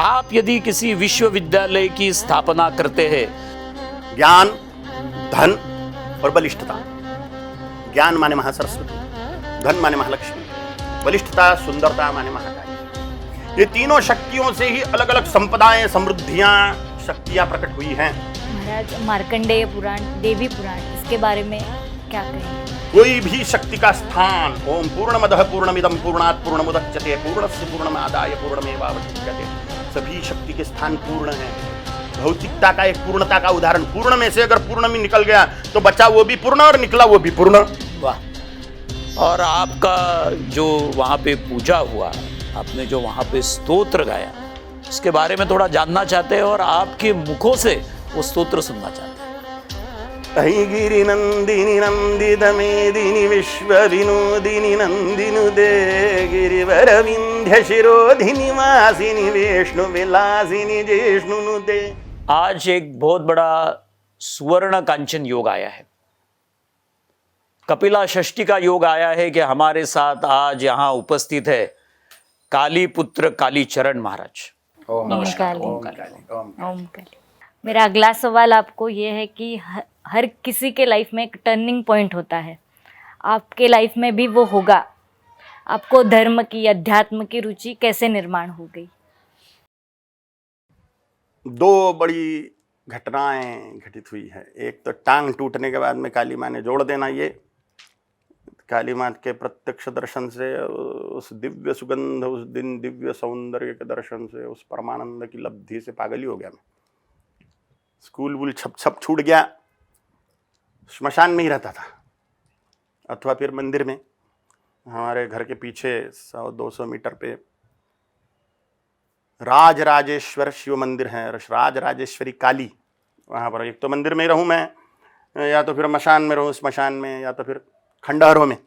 आप यदि किसी विश्वविद्यालय की स्थापना करते हैं, ज्ञान, धन और बलिष्ठता। ज्ञान माने महासरस्वती, धन माने महालक्ष्मी, बलिष्ठता सुंदरता माने महाकाली। ये तीनों शक्तियों से ही अलग अलग संपदाएं, समृद्धियां, शक्तियां प्रकट हुई हैं। महाराज, मार्कंडेय पुराण, देवी पुराण, इसके बारे में क्या कहें? कोई भी शक्ति का स्थान, ओम पूर्णमदः पूर्णमिदं पूर्णात् पूर्णमुदच्यते पूर्णस्य पूर्णमादाय पूर्णमेवावशिष्यते, सभी शक्ति के स्थान पूर्ण हैं। भौतिकता का एक पूर्णता का उदाहरण, पूर्ण में से अगर पूर्ण में निकल गया तो बचा वो भी पूर्ण और निकला वो भी पूर्ण। वाह। और आपका जो वहाँ पे पूजा हुआ, आपने जो वहाँ पे स्तोत्र गाया, इसके बारे में थोड़ा जानना चाहते हैं और आपके मुखों से वो स्तोत्र सुनना चाहते हैं। अहि गिरि नंदिनी नंदित मेदिनी विश्व विनोदिनी नंदिनुदे गिरिवर विंध्य शिरोधिनी वासिनी विष्णु विलासिनी जिष्णुनुदे। आज एक बहुत बड़ा सुवर्ण कांचन योग आया है, कपिला षष्ठी का योग आया है कि हमारे साथ आज यहाँ उपस्थित है काली पुत्र कालीचरण महाराज। नमस्कार। ओम काली। मेरा अगला सवाल आपको ये है कि हर किसी के लाइफ में एक टर्निंग पॉइंट होता है, आपके लाइफ में भी वो होगा। आपको धर्म की, अध्यात्म की रुचि कैसे निर्माण हो गई? दो बड़ी घटनाएं घटित हुई है। एक तो टांग टूटने के बाद में काली माँ ने जोड़ देना, ये काली माँ के प्रत्यक्ष दर्शन से, उस दिव्य सुगंध, उस दिन दिव्य सौंदर्य के दर्शन से, उस परमानंद की लब्धि से पागल ही हो गया मैं। स्कूल वूल छप छप छूट गया, श्मशान में ही रहता था अथवा फिर मंदिर में। हमारे घर के पीछे 100-200 मीटर पे राजराजेश्वर शिव मंदिर है, राजराजेश्वरी काली। वहाँ पर एक तो मंदिर में ही रहूँ मैं, या तो फिर मशान में रहूँ, स्मशान में, या तो फिर खंडहरों में।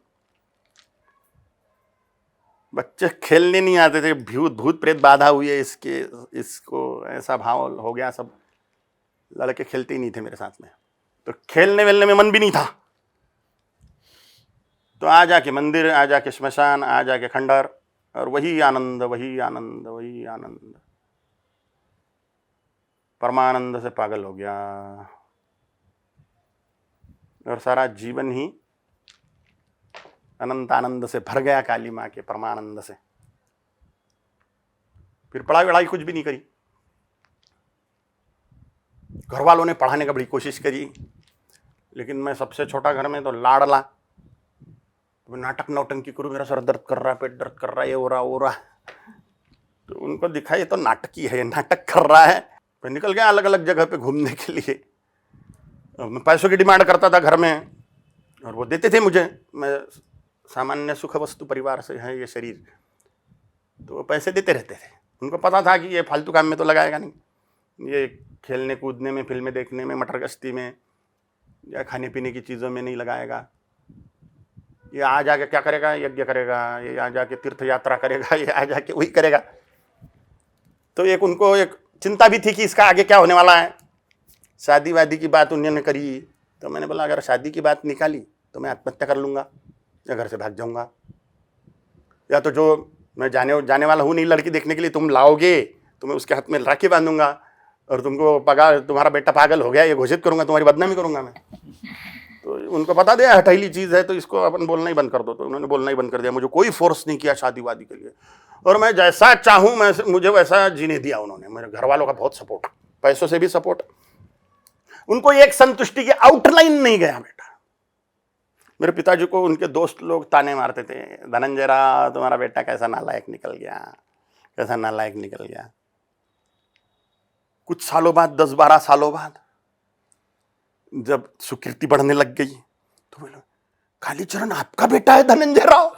बच्चे खेलने नहीं आते थे, भूत प्रेत बाधा हुई है इसको ऐसा भाव हो गया। सब लड़के खेलते ही नहीं थे मेरे साथ में, तो खेलने वेलने में मन भी नहीं था। तो आ जाके मंदिर, आ जाके श्मशान, आ जाके खंडहर, और वही आनंद, वही आनंद, वही आनंद। परमानंद से पागल हो गया और सारा जीवन ही अनंत आनंद से भर गया, काली माँ के परमानंद से। फिर पढ़ाई वढ़ाई कुछ भी नहीं करी। घर वालों ने पढ़ाने का बड़ी कोशिश करी, लेकिन मैं सबसे छोटा घर में, तो लाडला। तो नाटक नौटंकी करूँ, मेरा सर दर्द कर रहा है, पेट दर्द कर रहा है, ये हो रहा। तो उनको दिखा ये तो नाटकी है, नाटक कर रहा है। फिर निकल गया अलग अलग जगह पे घूमने के लिए। मैं पैसों की डिमांड करता था घर में, और वो देते थे मुझे। मैं सामान्य सुख वस्तु परिवार से है ये शरीर, तो वो पैसे देते रहते थे। उनको पता था कि ये फालतू काम में तो लगाएगा नहीं, ये खेलने कूदने में, फिल्में देखने में, मटर गश्ती में, या खाने पीने की चीज़ों में नहीं लगाएगा। ये आ जाके क्या करेगा, यज्ञ करेगा, ये आ जाके तीर्थ यात्रा करेगा, ये आ जाके वही करेगा। तो एक उनको एक चिंता भी थी कि इसका आगे क्या होने वाला है। शादी वादी की बात उन्होंने करी, तो मैंने बोला अगर शादी की बात निकाली तो मैं आत्महत्या कर लूँगा, या घर से भाग जाऊँगा, या तो जो मैं जाने वाला हूँ नहीं लड़की देखने के लिए, तुम लाओगे तो मैं उसके हाथ में राखी बांधूंगा, और तुमको पगार, तुम्हारा बेटा पागल हो गया ये घोषित करूँगा, तुम्हारी बदनामी करूँगा मैं। तो उनको बता दिया हठैली चीज़ है, तो इसको अपन बोलना ही बंद कर दो। तो उन्होंने बोलना ही बंद कर दिया। मुझे कोई फोर्स नहीं किया शादी वादी के लिए, और मैं जैसा चाहूँ मुझे वैसा जीने दिया उन्होंने। मेरे घर वालों का बहुत सपोर्ट, पैसों से भी सपोर्ट। उनको एक संतुष्टि की आउटलाइन नहीं गया बेटा। मेरे पिताजी को उनके दोस्त लोग ताने मारते थे, धनंजय राव तुम्हारा बेटा कैसा नालायक निकल गया, कैसा नालायक निकल गया। कुछ सालों बाद, 10-12 सालों बाद, जब सुकीर्ति बढ़ने लग गई, तो बोले कालीचरण आपका बेटा है धनंजय राव,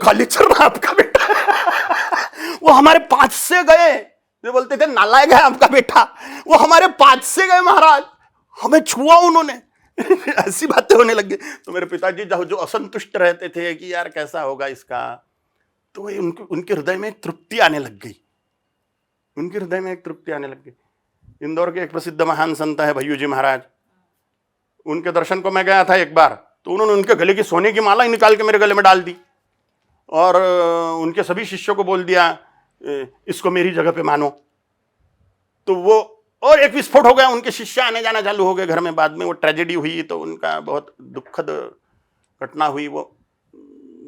कालीचरण आपका बेटा है। वो हमारे पास से गए, जो बोलते थे नालायक है आपका बेटा, वो हमारे पास से गए महाराज, हमें छुआ उन्होंने। ऐसी बातें होने लग गई। तो मेरे पिताजी जो असंतुष्ट रहते थे कि यार कैसा होगा इसका, तो उनके हृदय में एक तृप्ति आने लग गई। उनके हृदय में एक तृप्ति आने लग गई। इंदौर के एक प्रसिद्ध महान संत है भैयू जी महाराज, उनके दर्शन को मैं गया था एक बार। तो उन्होंने उनके गले की सोने की माला ही निकाल के मेरे गले में डाल दी, और उनके सभी शिष्यों को बोल दिया इसको मेरी जगह पे मानो। तो वो और एक विस्फोट हो गया, उनके शिष्य आने जाना चालू हो गए घर में। बाद में वो ट्रेजेडी हुई तो उनका बहुत दुखद घटना हुई, वो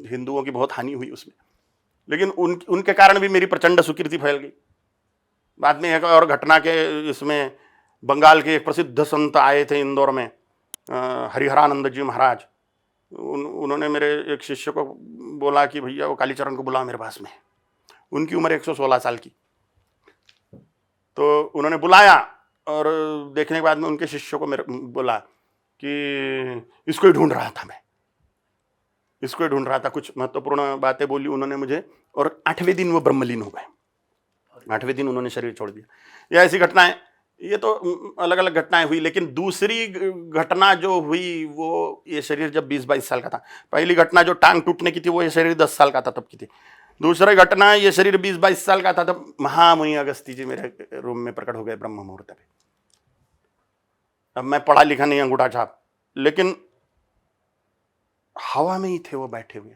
हिंदुओं की बहुत हानि हुई उसमें। लेकिन उनके कारण भी मेरी प्रचंड सुकीर्ति फैल गई। बाद में एक और घटना के इसमें बंगाल के एक प्रसिद्ध संत आए थे इंदौर में, हरिहरानंद जी महाराज। उन्होंने मेरे एक शिष्य को बोला कि भैया वो कालीचरण को बुलाओ मेरे पास में। उनकी उम्र 116 साल की। तो उन्होंने बुलाया और देखने के बाद में उनके शिष्य को मेरे बोला कि इसको ही ढूंढ रहा था मैं, इसको ही ढूंढ रहा था। कुछ महत्वपूर्ण बातें बोली उन्होंने मुझे, और 8वें दिन वो ब्रह्मलीन हो गए। 8वें दिन उन्होंने शरीर छोड़ दिया। यह ऐसी घटनाएं, ये तो अलग अलग घटनाएं हुई। लेकिन दूसरी घटना जो हुई वो ये शरीर जब 20-22 साल का था। पहली घटना जो टांग टूटने की थी वो ये शरीर 10 साल का था तब की थी। दूसरी घटना ये शरीर 20-22 साल का था तब महामुनि अगस्त्य जी मेरे रूम में प्रकट हो गए ब्रह्म मुहूर्त में। अब मैं पढ़ा लिखा नहीं, अंगूठा छाप, लेकिन हवा में ही थे वो बैठे हुए।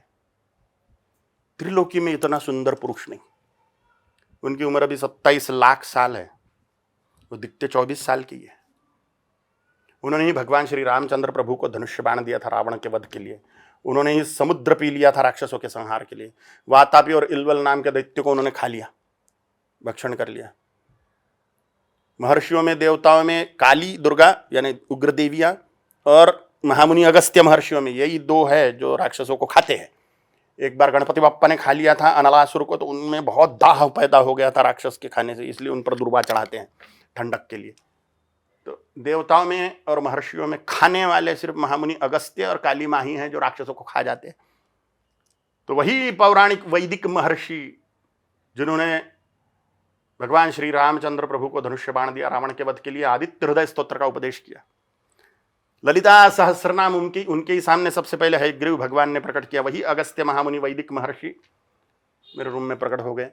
त्रिलोकी में इतना सुंदर पुरुष नहीं। उनकी उम्र अभी 27 लाख साल है, वो दिखते 24 साल की है। उन्होंने ही भगवान श्री रामचंद्र प्रभु को धनुष्य बाण दिया था रावण के वध के लिए। उन्होंने ही समुद्र पी लिया था राक्षसों के संहार के लिए। वातापी और इल्वल नाम के दैत्य को उन्होंने खा लिया, भक्षण कर लिया। महर्षियों में, देवताओं में काली दुर्गा यानी उग्र देवियां और महामुनि अगस्त्य महर्षियों में यही दो है जो राक्षसों को खाते हैं। एक बार गणपति बाप्पा ने खा लिया था अनलासुर को, तो उनमें बहुत दाह पैदा हो गया था राक्षस के खाने से, इसलिए उन पर दुर्वा चढ़ाते हैं ठंडक के लिए। तो देवताओं में और महर्षियों में खाने वाले सिर्फ महामुनि अगस्त्य और काली माँ ही हैं जो राक्षसों को खा जाते हैं। तो वही पौराणिक वैदिक महर्षि जिन्होंने भगवान श्री रामचंद्र प्रभु को धनुष्य बाण दिया रावण के वध के लिए, आदित्य हृदय स्तोत्र का उपदेश किया। ललिता सहस्रनाम उनके ही सामने सबसे पहले हयग्रीव भगवान ने प्रकट किया। वही अगस्त्य महामुनि वैदिक महर्षि मेरे रूम में प्रकट हो गए।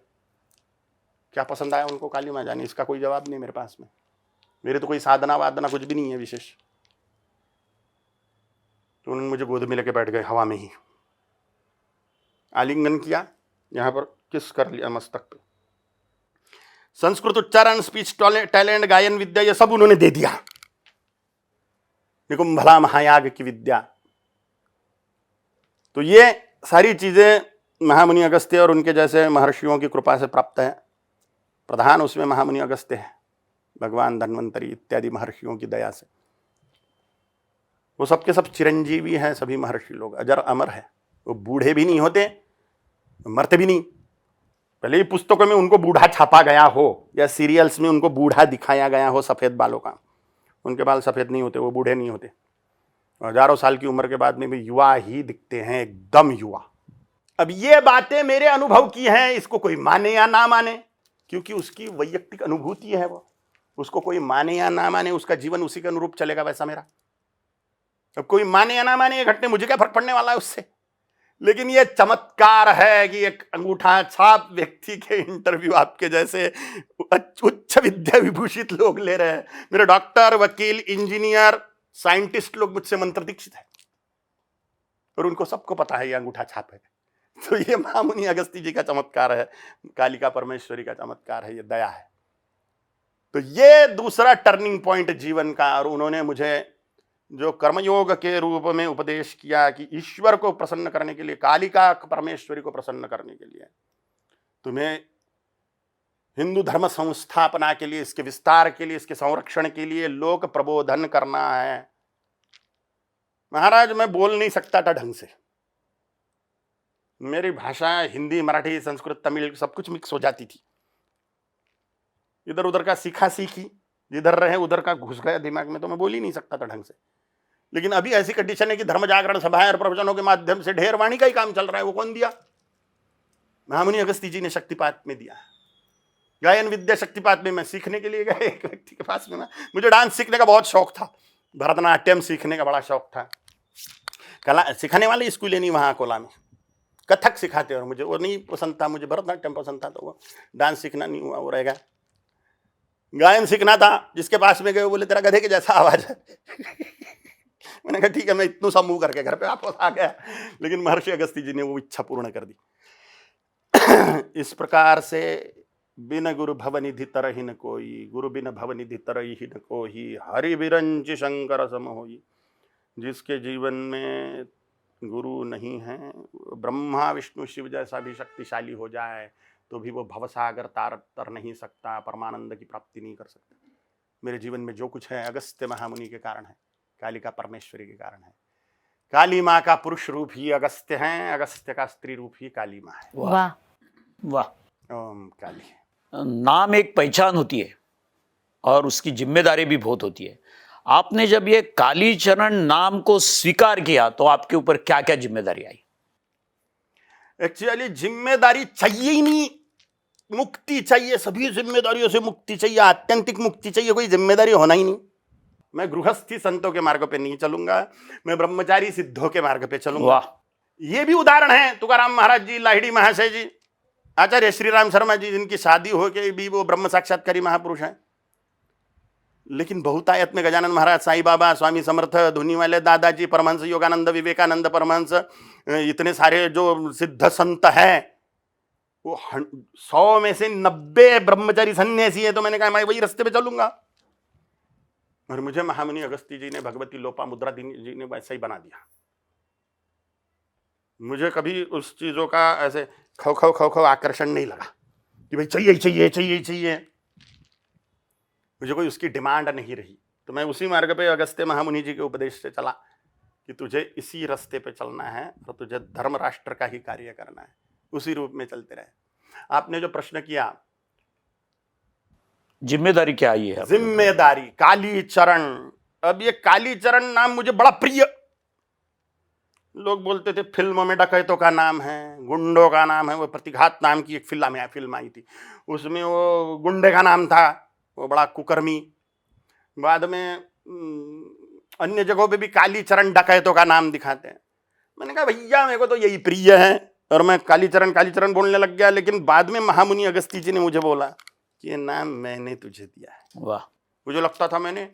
क्या पसंद आया उनको काली माँ जाने, इसका कोई जवाब नहीं मेरे पास में। मेरे तो कोई साधना वादना कुछ भी नहीं है विशेष। तो उन्होंने मुझे गोद में लेके बैठ गए, हवा में ही आलिंगन किया, यहां पर किस कर लिया मस्तक पे। संस्कृत उच्चारण, स्पीच टैलेंट, गायन विद्या, ये सब उन्होंने दे दिया। निकुंभला महायाग की विद्या। तो ये सारी चीजें महामुनि अगस्त्य और उनके जैसे महर्षियों की कृपा से प्राप्त है। प्रधान उसमें महामुनि अगस्त्य है, भगवान धन्वंतरी इत्यादि महर्षियों की दया से। वो सबके सब चिरंजीवी हैं, सभी महर्षि लोग अजर अमर है। वो बूढ़े भी नहीं होते, मरते भी नहीं। भले ही पुस्तकों में उनको बूढ़ा छापा गया हो या सीरियल्स में उनको बूढ़ा दिखाया गया हो सफेद बालों का, उनके बाल सफेद नहीं होते, वो बूढ़े नहीं होते। हजारों साल की उम्र के बाद में भी युवा ही दिखते हैं, एकदम युवा। अब ये बातें मेरे अनुभव की हैं, इसको कोई माने या ना माने, क्योंकि उसकी वैयक्तिक अनुभूति है वो। उसको कोई माने या ना माने, उसका जीवन उसी के अनुरूप चलेगा, वैसा मेरा। अब कोई माने या ना माने ये घटने, मुझे क्या फर्क पड़ने वाला है उससे। लेकिन ये चमत्कार है कि एक अंगूठा छाप व्यक्ति के इंटरव्यू आपके जैसे उच्च विद्या विभूषित लोग ले रहे हैं। मेरे डॉक्टर, वकील, इंजीनियर, साइंटिस्ट लोग मुझसे मंत्र दीक्षित है और उनको सबको पता है ये अंगूठा छाप है। तो ये महामुनि अगस्त्य जी का चमत्कार है, कालिका परमेश्वरी का चमत्कार है, ये दया है। तो ये दूसरा टर्निंग पॉइंट जीवन का। और उन्होंने मुझे जो कर्मयोग के रूप में उपदेश किया कि ईश्वर को प्रसन्न करने के लिए, कालिका परमेश्वरी को प्रसन्न करने के लिए तुम्हें हिंदू धर्म संस्थापना के लिए, इसके विस्तार के लिए, इसके संरक्षण के लिए लोक प्रबोधन करना है। महाराज मैं बोल नहीं सकता था ढंग से, मेरी भाषा हिंदी, मराठी, संस्कृत, तमिल सब कुछ मिक्स हो जाती थी। इधर उधर का सीखा सीखी, जिधर रहे उधर का घुस गया दिमाग में, तो मैं बोल ही नहीं सकता था ढंग से। लेकिन अभी ऐसी कंडीशन है कि धर्म जागरण सभाएं और प्रवचनों के माध्यम से ढेर वाणी का ही काम चल रहा है। वो कौन दिया? महामुनि अगस्त्य जी ने शक्तिपात में दिया। गायन विद्या शक्तिपात में मैं सीखने के लिए गए एक व्यक्ति के पास में। मुझे डांस सीखने का बहुत शौक था, भरतनाट्यम सीखने का बड़ा शौक था। कला सिखाने वाले स्कूल नहीं वहाँ अकोला में, कथक सिखाते और मुझे वो नहीं पसंद था। मुझे भरतनाट्यम पसंद था, तो वो डांस सीखना नहीं हुआ, वो रहेगा। गायन सीखना था, जिसके पास में गए बोले तेरा गधे के जैसा आवाज है। मैंने कहा ठीक है, मैं इतना सा मुंह करके घर पे वापस आ गया। लेकिन महर्षि अगस्त्य जी ने वो इच्छा पूर्ण कर दी। इस प्रकार से बिन गुरु भवनिधि तरहि न कोई, गुरु बिन भवनिधि तरहि न कोई, हरि बिरंच शंकर सम होई। जिसके जीवन में गुरु नहीं है, ब्रह्मा विष्णु शिव जैसा भी शक्तिशाली हो जाए तो भी वो भवसागर तार तर नहीं सकता, परमानंद की प्राप्ति नहीं कर सकता। मेरे जीवन में जो कुछ है अगस्त्य महामुनि के कारण है, कालिका परमेश्वरी के कारण है। काली माँ का पुरुष रूप ही अगस्त्य है, अगस्त्य का स्त्री रूप ही काली माँ है। वाह वाह। ओम काली। नाम एक पहचान होती है और उसकी जिम्मेदारी भी बहुत होती है। आपने जब ये कालीचरण नाम को स्वीकार किया तो आपके ऊपर क्या क्या जिम्मेदारी आई? एक्चुअली जिम्मेदारी चाहिए ही नहीं, मुक्ति चाहिए। सभी जिम्मेदारियों से मुक्ति चाहिए, आत्यंतिक मुक्ति चाहिए, कोई जिम्मेदारी होना ही नहीं। मैं गृहस्थी संतों के मार्ग पे नहीं चलूंगा, मैं ब्रह्मचारी सिद्धों के मार्ग पे चलूंगा। वाह। ये भी उदाहरण है तुकाराम महाराज जी, लाहिड़ी महाशय जी, आचार्य श्री राम शर्मा जी, जिनकी शादी हो के भी वो ब्रह्म साक्षात्कारी महापुरुष हैं। लेकिन बहुतायत में गजानन महाराज, साईं बाबा, स्वामी समर्थ, धुनी वाले दादाजी, परमहंस योगानंद, विवेकानंद परमहंस, इतने सारे जो सिद्ध संत हैं, वो 100 में से 90 ब्रह्मचारी सन्यासी है। तो मैंने कहा मैं वही रास्ते पे चलूंगा। और मुझे महामुनि अगस्त्य जी ने, भगवती लोपामुद्रा जी ने वैसा ही बना दिया। मुझे कभी उस चीजों का ऐसे खो खो आकर्षण नहीं लगा कि भाई चाहिए चाहिए चाहिए चाहिए, मुझे कोई उसकी डिमांड नहीं रही। तो मैं उसी मार्ग पे अगस्त्य महामुनि जी के उपदेश से चला कि तुझे इसी रास्ते पे चलना है और तुझे धर्म राष्ट्र का ही कार्य करना है, उसी रूप में चलते रहे। आपने जो प्रश्न किया, जिम्मेदारी क्या आई है? जिम्मेदारी कालीचरण। अब ये कालीचरण नाम मुझे बड़ा प्रिय। लोग बोलते थे फिल्मों में डकैतों का नाम है, गुंडों का नाम है। वो प्रतिघात नाम की एक फिल्म आई थी, उसमें वो गुंडे का नाम था, वो बड़ा कुकर्मी। बाद में अन्य जगहों पे भी कालीचरण डकैतों का नाम दिखाते हैं। मैंने कहा भैया मेरे को तो यही प्रिय है, और मैं कालीचरण कालीचरण बोलने लग गया। लेकिन बाद में महामुनि अगस्त्य जी ने मुझे बोला कि ये नाम मैंने तुझे दिया है। वाह। मुझे लगता था मैंने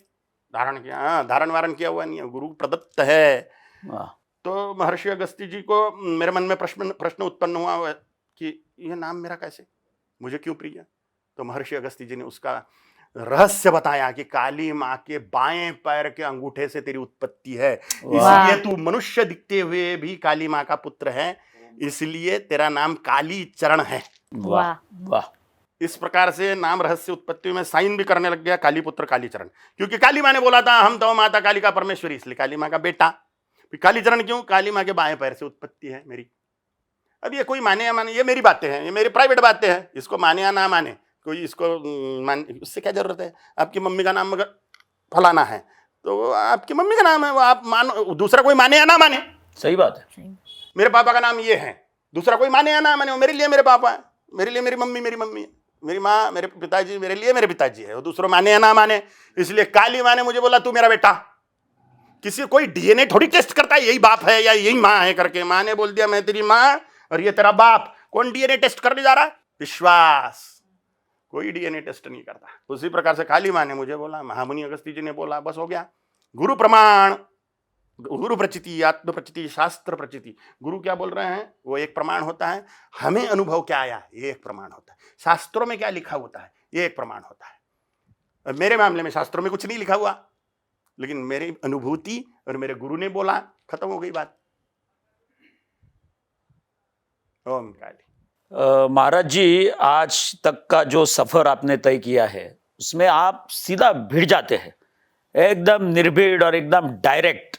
धारण किया, हाँ, धारण वारण किया हुआ नहीं है, गुरु प्रदत्त है। वाह। तो महर्षि अगस्त्य जी को मेरे मन में प्रश्न उत्पन्न हुआ कि ये नाम मेरा कैसे, मुझे क्यों प्रिय? तो महर्षि अगस्त्य जी ने उसका रहस्य बताया कि काली माँ के बाएं पैर के अंगूठे से तेरी उत्पत्ति है, इसलिए तू मनुष्य दिखते हुए भी काली माँ का पुत्र है, इसलिए तेरा नाम कालीचरण है। वाह वाह। इस प्रकार से नाम रहस्य उत्पत्ति में साइन भी करने लग गया, काली पुत्र कालीचरण। क्योंकि काली माँ ने बोला था हम तो माता काली का परमेश्वरी, इसलिए काली माँ का बेटा। कालीचरण क्यों? काली माँ के बाएं पैर से उत्पत्ति है मेरी। अब ये कोई माने या माने, ये मेरी बातें हैं, ये मेरी प्राइवेट बातें हैं। इसको माने या ना माने, कोई इसको उससे क्या जरूरत है? आपकी मम्मी का नाम अगर फलाना है तो आपकी मम्मी का नाम है, वो आप मानो, दूसरा कोई माने या ना माने। सही बात है। मेरे पापा का नाम ये है, दूसरा कोई माने या ना माने, वो मेरे लिए मेरे पापा है, मेरे लिए मेरी मम्मी मेरी मम्मी है, मेरी माँ मेरे पिताजी मेरे लिए मेरे पिताजी है, वो दूसरों माने या ना माने। इसलिए काली माँ ने मुझे बोला तू मेरा बेटा। किसी कोई डीएनए थोड़ी टेस्ट करता है यही बाप है या यही माँ है करके। माँ ने बोल दिया मैं तेरी माँ और ये तेरा बाप। कौन डीएनए टेस्ट करने जा रहा है? विश्वास। कोई डीएनए टेस्ट नहीं करता। उसी प्रकार से काली माँ ने मुझे बोला, महामुनि अगस्त्य जी ने बोला, बस हो गया। गुरु प्रमाण, गुरु प्रचिति, आत्म प्रचिति, शास्त्र प्रचिति। गुरु क्या बोल रहे हैं वो एक प्रमाण होता है, हमें अनुभव क्या आया ये एक प्रमाण होता है, शास्त्रों में क्या लिखा होता है ये एक प्रमाण होता है। अब मेरे मामले में शास्त्रों में कुछ नहीं लिखा हुआ, लेकिन मेरी अनुभूति और मेरे गुरु ने बोला, खत्म हो गई बात। ओम काली। महाराज जी, आज तक का जो सफर आपने तय किया है उसमें आप सीधा भिड़ जाते हैं, एकदम निर्भीड़ और एकदम डायरेक्ट।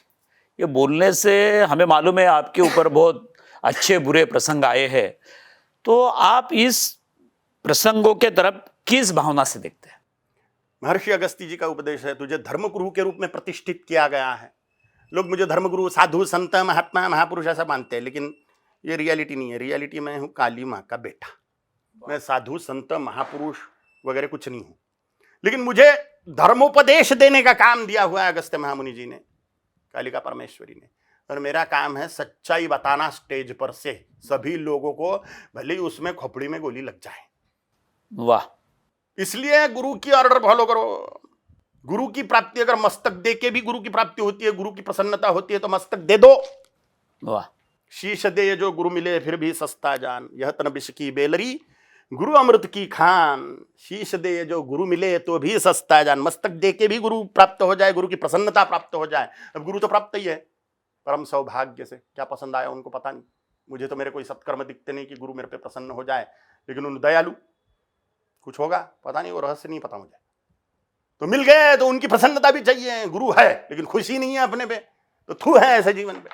ये बोलने से हमें मालूम है आपके ऊपर बहुत अच्छे बुरे प्रसंग आए हैं, तो आप इस प्रसंगों के तरफ किस भावना से देखते हैं? महर्षि अगस्त्य जी का उपदेश है, तुझे धर्मगुरु के रूप में प्रतिष्ठित किया गया है। लोग मुझे धर्मगुरु, साधु, संत, महात्मा, महापुरुष ऐसा मानते हैं, लेकिन ये रियलिटी नहीं है। रियलिटी मैं हूँ काली माँ का बेटा। मैं साधु, संत, महापुरुष वगैरह कुछ नहीं हूँ, लेकिन मुझे धर्मोपदेश देने का काम दिया हुआ है अगस्त्य महामुनि जी ने, कालिका परमेश्वरी ने। और मेरा काम है सच्चाई बताना स्टेज पर से सभी लोगों को, भले ही उसमें खोपड़ी में गोली लग जाए। वाह। इसलिए गुरु की ऑर्डर फॉलो करो। गुरु की प्राप्ति अगर मस्तक दे के भी गुरु की प्राप्ति होती है, गुरु की प्रसन्नता होती है, तो मस्तक दे दो। वाह। शीश दे जो गुरु मिले फिर भी सस्ता जान, यह तन विष की बेलरी, गुरु अमृत की खान, शीश दे जो गुरु मिले तो भी सस्ता जान। मस्तक दे के भी गुरु प्राप्त हो जाए, गुरु की प्रसन्नता प्राप्त हो जाए। अब गुरु तो प्राप्त ही है परम सौभाग्य से। क्या पसंद आया उनको पता नहीं, मुझे तो मेरे कोई सत्कर्म दिखते नहीं कि गुरु मेरे पे प्रसन्न हो जाए, लेकिन उन दयालु कुछ होगा पता नहीं, वो रहस्य नहीं पता मुझे। तो मिल गए तो उनकी प्रसन्नता भी चाहिए। गुरु है लेकिन खुशी नहीं है अपने पे, तो थू है ऐसे जीवन पे।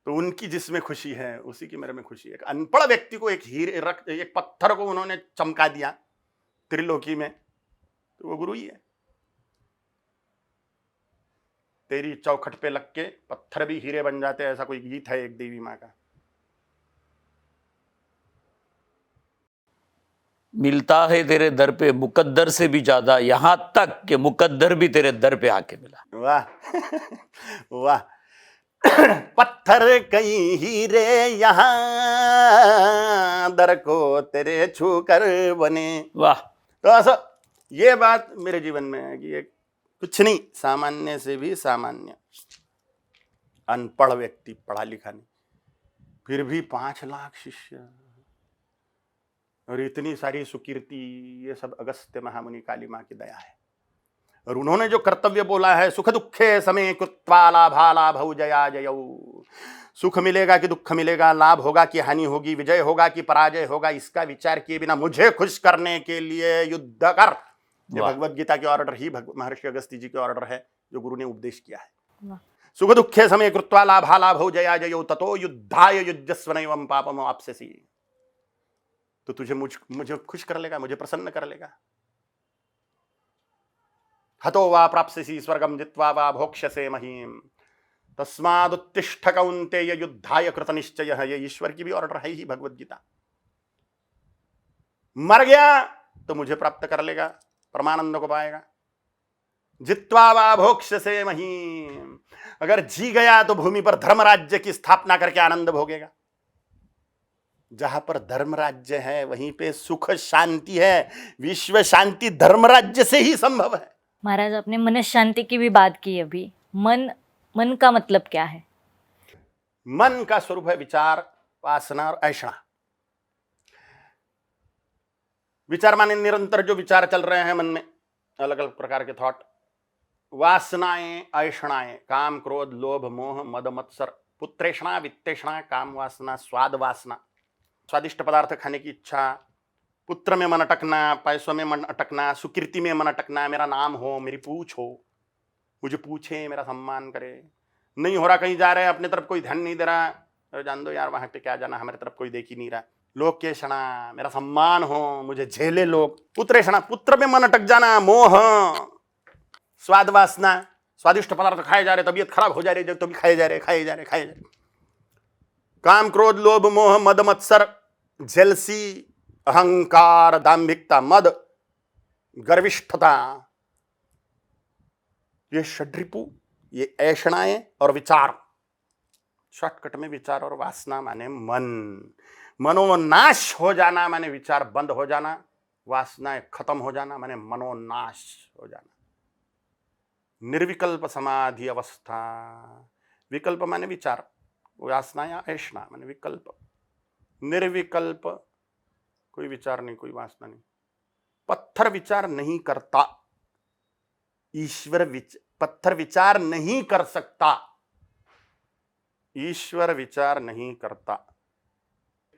तो उनकी जिसमें खुशी है उसी की मेरे में खुशी है। एक अनपढ़ व्यक्ति को एक पत्थर को उन्होंने चमका दिया त्रिलोकी में, तो वो गुरु ही है। तेरी चौखट पे लग के पत्थर भी हीरे बन जाते, ऐसा कोई गीत है एक देवी माँ का। मिलता है तेरे दर पे मुकद्दर से भी ज्यादा, यहां तक कि मुकद्दर भी तेरे दर पे आके मिला। वाह वाह। पत्थर कहीं हीरे यहाँ, दर को तेरे छू कर बने। वाह। तो ऐसा ये बात मेरे जीवन में है कि एक कुछ नहीं, सामान्य से भी सामान्य अनपढ़ व्यक्ति, पढ़ा लिखा नहीं, फिर भी 5 लाख शिष्य और इतनी सारी सुकीर्ति, ये सब अगस्त्य महामुनि काली माँ की दया है। और उन्होंने जो कर्तव्य बोला है, सुख दुखे समय कृत्वा लाभा लाभौ जया जयौ। सुख मिलेगा कि दुख मिलेगा, लाभ होगा कि हानि होगी, विजय होगा कि पराजय होगा, इसका विचार किए बिना मुझे खुश करने के लिए युद्ध कर। ये भगवत गीता के ऑर्डर ही महर्षि अगस्त्य जी के ऑर्डर है जो गुरु ने उपदेश किया है। सुख दुखे समय कृत्वा लाभा लाभौ जया जयौ ततो युद्धाय युज्यस्व नैवं पापम वाप्स्यसि। तो तुझे मुझे खुश कर लेगा, मुझे प्रसन्न कर लेगा। हतो वा प्राप्स्यसि स्वर्गम जित्वा वा भोक्ष्यसे महीम तस्मादुत्तिष्ठ कौन्तेय युद्धाय कृत निश्चयः। ये ईश्वर की भी ऑर्डर है ही भगवत गीता। मर गया तो मुझे प्राप्त कर लेगा, परमानंद को पाएगा। जित्वा वा भोक्ष्यसे महीम, अगर जी गया तो भूमि पर धर्म राज्य की स्थापना करके आनंद भोगेगा। जहां पर धर्म राज्य है वहीं पे सुख शांति है। विश्व शांति धर्म राज्य से ही संभव है। महाराज, आपने मन शांति की भी बात की अभी। मन का मतलब क्या है? मन का स्वरूप है विचार, वासना और ऐषणा। विचार माने निरंतर जो विचार चल रहे हैं मन में, अलग अलग प्रकार के थॉट। वासनाएं, ऐषणाएं, काम क्रोध लोभ मोह मद मत्सर, पुत्रेषणा वित्तेषणा, काम वासना, स्वाद वासना, स्वादिष्ट पदार्थ खाने की इच्छा, पुत्र में मन अटकना, पैसों में मन अटकना, सुकीर्ति में मन अटकना, मेरा नाम हो, मेरी पूछ हो, मुझे पूछे, मेरा सम्मान करे। नहीं हो रहा, कहीं जा रहे हैं, अपने तरफ कोई ध्यान नहीं दे रहा, अरे जान दो यार, वहां पे क्या जाना, हमारे तरफ कोई देख ही नहीं रहा। लोक के क्षणा, मेरा सम्मान हो, मुझे झेले लोग। पुत्रेषणा, पुत्र में मन अटक जाना, मोह। स्वाद वासना, स्वादिष्ट पदार्थ खाए जा रहे, तबीयत खराब हो जा रही, जब तो भी खाए जा रहे। काम क्रोध लोभ मोह मद मत्सर, जेलसी, अहंकार, दाम्भिकता, मद, गर्विष्ठता, ये षड्रिपु, ये ऐषणाएं और विचार। शॉर्टकट में विचार और वासना माने मन। मनोनाश हो जाना माने विचार बंद हो जाना, वासनाएं खत्म हो जाना माने मनोनाश हो जाना। निर्विकल्प समाधि अवस्था। विकल्प माने विचार, वासना या ऐषणा माने विकल्प। निर्विकल्प, कोई विचार नहीं, कोई वासना नहीं। पत्थर विचार नहीं करता, पत्थर विचार नहीं कर सकता, ईश्वर विचार नहीं करता।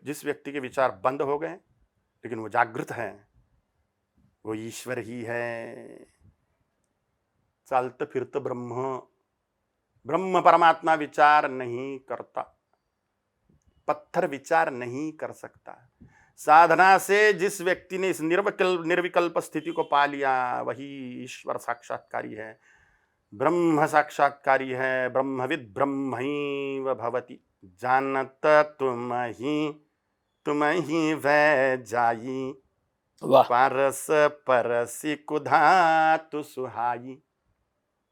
जिस व्यक्ति के विचार बंद हो गए लेकिन वो जागृत है, वो ईश्वर ही है। चालत फिरत ब्रह्म परमात्मा विचार नहीं करता, पत्थर विचार नहीं कर सकता। साधना से जिस व्यक्ति ने इस निर्विकल्प स्थिति को पा लिया वही ईश्वर साक्षात्कारी है, ब्रह्म साक्षात्कारी है। ब्रह्मविद ब्रह्मैव भवति, जानत तुम ही वह जाई, पारस परसी कुधा तु सुहाई।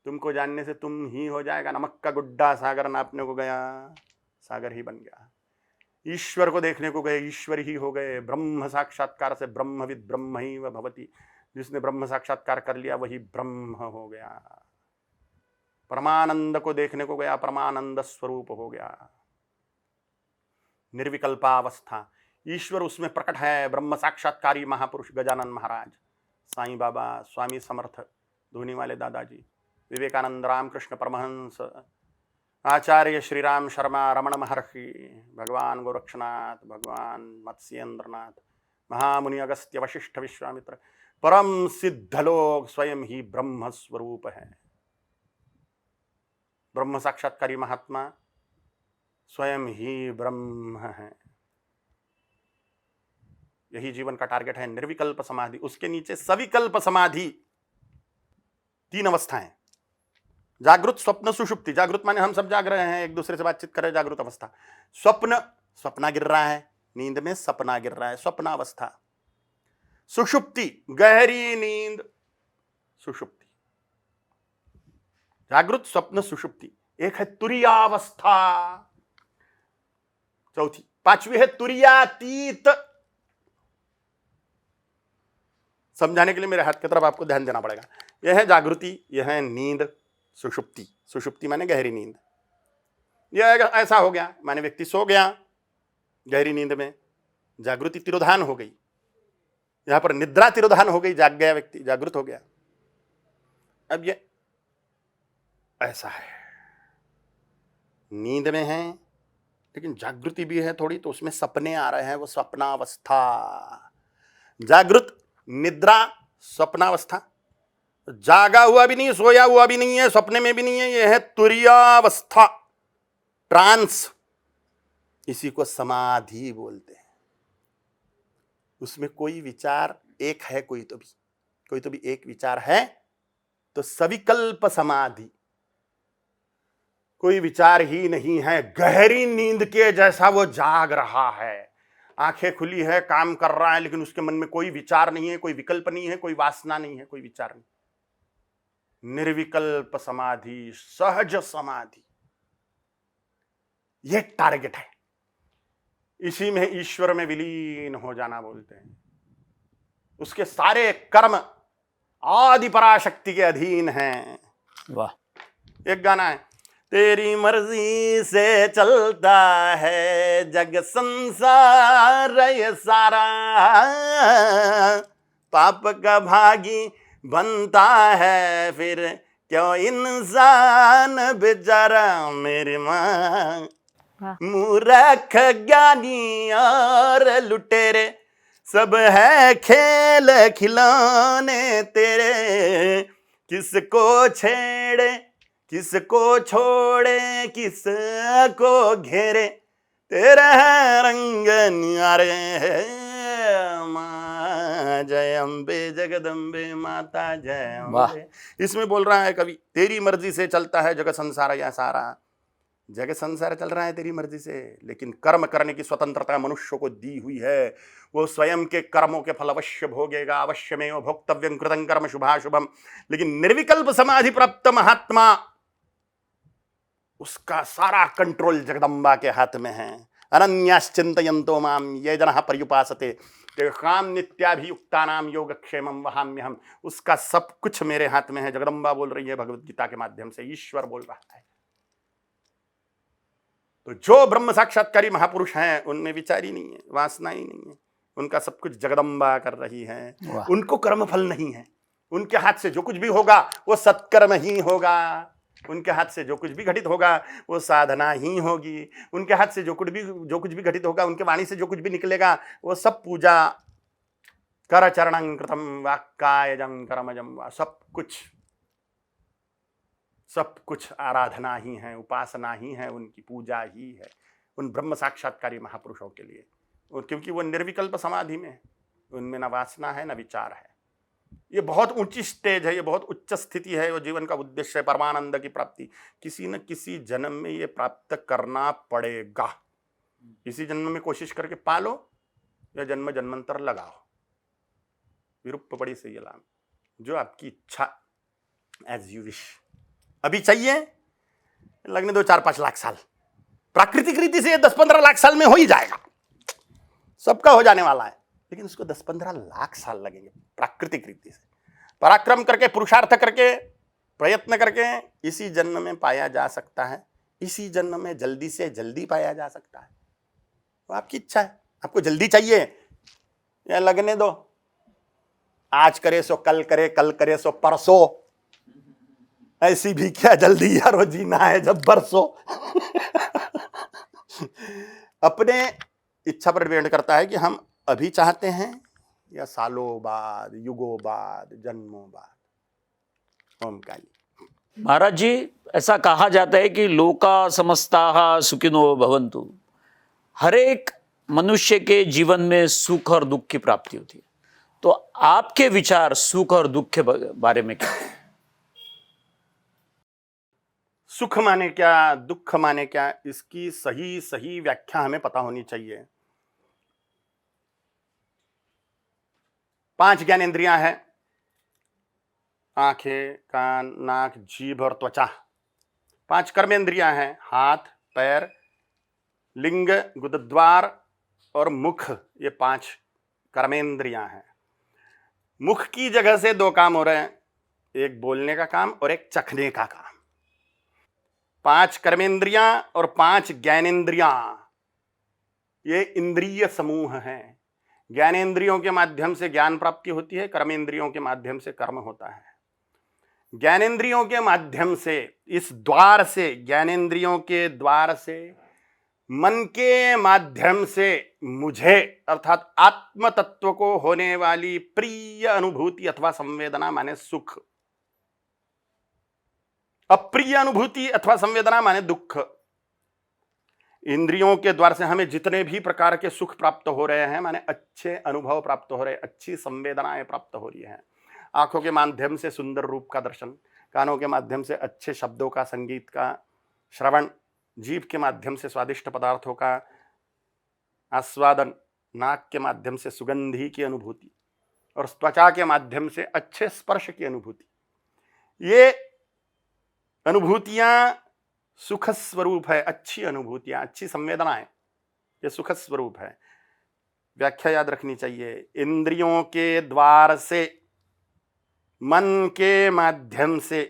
तुमको जानने से तुम ही हो जाएगा। नमक का गुड्डा सागर नापने को गया, सागर ही बन गया। ईश्वर को देखने को गए, ईश्वर ही हो गए। ब्रह्म साक्षात्कार से ब्रह्मविद ब्रह्मैव भवति, जिसने ब्रह्म साक्षात्कार कर लिया वही ब्रह्म हो गया। परमानंद को देखने को गया, परमानंद स्वरूप हो गया। निर्विकल्पावस्था, ईश्वर उसमें प्रकट है। ब्रह्म साक्षात्कारी महापुरुष गजानन महाराज, साईं बाबा, स्वामी समर्थ, धोनी वाले दादाजी, विवेकानंद, रामकृष्ण परमहंस, आचार्य श्री राम शर्मा, रमण महर्षि, भगवान गोरक्षनाथ, भगवान मत्स्येंद्रनाथ, महामुनि अगस्त्य, वशिष्ठ, विश्वामित्र, परम सिद्ध लोग स्वयं ही ब्रह्म स्वरूप है। ब्रह्म साक्षात्कारी महात्मा स्वयं ही ब्रह्म है। यही जीवन का टारगेट है, निर्विकल्प समाधि। उसके नीचे सविकल्प समाधि, 3 अवस्थाएं, जागृत, स्वप्न, सुषुप्ति। जागृत माने हम सब जाग रहे हैं, एक दूसरे से बातचीत कर रहे हैं, जागृत अवस्था। स्वप्न, सपना गिर रहा है, नींद में सपना गिर रहा है, स्वप्नावस्था। सुषुप्ति, गहरी नींद, सुषुप्ति। जागृत, स्वप्न, सुषुप्ति। एक है तुरीयावस्था, चौथी। 5वीं है तुरीयातीत। समझाने के लिए मेरे हाथ की तरफ आपको ध्यान देना पड़ेगा। यह है जागृति, यह है नींद, सुषुप्ति। सुषुप्ति माने गहरी नींद। यह ऐसा हो गया माने व्यक्ति सो गया गहरी नींद में, जागृति तिरोधान हो गई। यहां पर निद्रा तिरोधान हो गई, जाग गया व्यक्ति, जागृत हो गया। अब ये ऐसा है, नींद में है लेकिन जागृति भी है थोड़ी, तो उसमें सपने आ रहे हैं, वो स्वप्नावस्था। जागृत, निद्रा, स्वप्नावस्था। जागा हुआ भी नहीं, सोया हुआ भी नहीं है, सपने में भी नहीं है, यह है तुरीयावस्था, ट्रांस। इसी को समाधि बोलते हैं। उसमें कोई विचार एक है, कोई तो भी एक विचार है, तो सविकल्प समाधि। कोई विचार ही नहीं है, गहरी नींद के जैसा वो जाग रहा है। आंखें खुली है, काम कर रहा है, लेकिन उसके मन में कोई विचार नहीं है, कोई विकल्प नहीं है, कोई वासना नहीं है, कोई विचार नहीं। निर्विकल्प समाधि, सहज समाधि, ये टारगेट है। इसी में ईश्वर में विलीन हो जाना बोलते हैं। उसके सारे कर्म आदि पराशक्ति के अधीन हैं। वाह। एक गाना है, तेरी मर्जी से चलता है जग संसार ये सारा, पाप का भागी बनता है फिर क्यों इंसान बेचारा। मेरी माँ, मूर्ख ज्ञानी और लुटेरे सब है खेल खिलौने तेरे, किसको छेड़े किसको छोड़े किसको घेरे, तेरा है रंग न्यारे। माँ जय अम्बे जगदम्बे माता जय अम्बे। इसमें बोल रहा है कवि, तेरी मर्जी से चलता है जगत संसार या सारा। जगत संसार चल रहा है तेरी मर्जी से, लेकिन कर्म करने की स्वतंत्रता मनुष्य को दी हुई है। वो स्वयं के कर्मों के फल अवश्य भोगेगा, अवश्य में भोक्तव्यं कृतं कर्म शुभाशुभम। लेकिन निर्विकल्प समाधि प्राप्त महात्मा, उसका सारा कंट्रोल जगदम्बा के हाथ में है। अनन्याश्चिन्तयन्तो माम ये जनः पर्युपासते तेषां नित्याभियुक्तानां योगक्षेमं वहाम्यहम्। उसका सब कुछ मेरे हाथ में है। जगदम्बा बोल रही है भगवत गीता के माध्यम से, ईश्वर बोल रहा है। तो जो ब्रह्म साक्षात्कारी महापुरुष हैं उनमें विचार ही नहीं है, वासना ही नहीं है, उनका सब कुछ जगदम्बा कर रही है। उनको कर्मफल नहीं है। उनके हाथ से जो कुछ भी होगा वो सत्कर्म ही होगा। उनके हाथ से जो कुछ भी घटित होगा वो साधना ही होगी। उनके हाथ से जो कुछ भी घटित होगा, उनके वाणी से जो कुछ भी निकलेगा वो सब पूजा। कर चरणं कृतं वाक्कायजं कर्मजं वा, सब कुछ आराधना ही है, उपासना ही है, उनकी पूजा ही है उन ब्रह्म साक्षात्कारी महापुरुषों के लिए। और क्योंकि वो निर्विकल्प समाधि में है, उनमें न वासना है न विचार है। ये बहुत ऊंची स्टेज है, ये बहुत उच्च स्थिति है। वो जीवन का उद्देश्य है परमानंद की प्राप्ति। किसी न किसी जन्म में ये प्राप्त करना पड़ेगा। इसी जन्म में कोशिश करके पालो या जन्म जन्मांतर लगाओ, विरूप पड़ी से ये लाम, जो आपकी इच्छा, एज यू विश। अभी चाहिए लगने दो 4-5 लाख साल, प्राकृतिक रीति से 10-15 लाख साल में हो ही जाएगा, सबका हो जाने वाला है। लेकिन उसको 10-15 लाख साल लगेंगे प्राकृतिक रीति से। पराक्रम करके, पुरुषार्थ करके, प्रयत्न करके इसी जन्म में पाया जा सकता है। इसी जन्म में जल्दी से जल्दी पाया जा सकता है। वो आपकी इच्छा है, आपको जल्दी चाहिए या लगने दो, आज करे सो कल करे, कल करे सो परसों, ऐसी भी क्या जल्दी यारो, जीना है जब बरसों। अपने इच्छा पर डिपेंड करता है कि हम अभी चाहते हैं या सालों बाद, युगों बाद, जन्मों बाद। ओम काली। महाराज जी, ऐसा कहा जाता है कि लोका समस्ताः सुखिनो भवन्तु। हर एक मनुष्य के जीवन में सुख और दुख की प्राप्ति होती है, तो आपके विचार सुख और दुख के बारे में क्या है? सुख माने क्या, दुख माने क्या, इसकी सही सही व्याख्या हमें पता होनी चाहिए। 5 ज्ञानेंद्रियां हैं, आंखें, कान, नाक, जीभ और त्वचा। 5 कर्मेंद्रियां हैं, हाथ, पैर, लिंग, गुदद्वार और मुख। ये 5 कर्मेंद्रियां हैं। मुख की जगह से 2 काम हो रहे हैं, एक बोलने का काम और एक चखने का काम। 5 कर्मेंद्रियां और 5 ज्ञानेंद्रियां, ये इंद्रिय समूह हैं। ज्ञानेंद्रियों के माध्यम से ज्ञान प्राप्ति होती है, कर्मेंद्रियों के माध्यम से कर्म होता है। ज्ञानेंद्रियों के माध्यम से, इस द्वार से, ज्ञानेंद्रियों के द्वार से, मन के माध्यम से मुझे अर्थात आत्म तत्व को होने वाली प्रिय अनुभूति अथवा संवेदना माने सुख, अप्रिय अनुभूति अथवा संवेदना माने दुख। इंद्रियों के द्वार से हमें जितने भी प्रकार के सुख प्राप्त हो रहे हैं माने अच्छे अनुभव प्राप्त हो रहे हैं, अच्छी संवेदनाएं प्राप्त हो रही हैं। आंखों के माध्यम से सुंदर रूप का दर्शन, कानों के माध्यम से अच्छे शब्दों का, संगीत का श्रवण, जीभ के माध्यम से स्वादिष्ट पदार्थों का आस्वादन, नाक के माध्यम से सुगंधी की अनुभूति और त्वचा के माध्यम से अच्छे स्पर्श की अनुभूति। ये अनुभूतियां सुख स्वरूप है, अच्छी अनुभूतियां, अच्छी संवेदनाएं, ये सुख स्वरूप है। व्याख्या याद रखनी चाहिए। इंद्रियों के द्वार से, मन के माध्यम से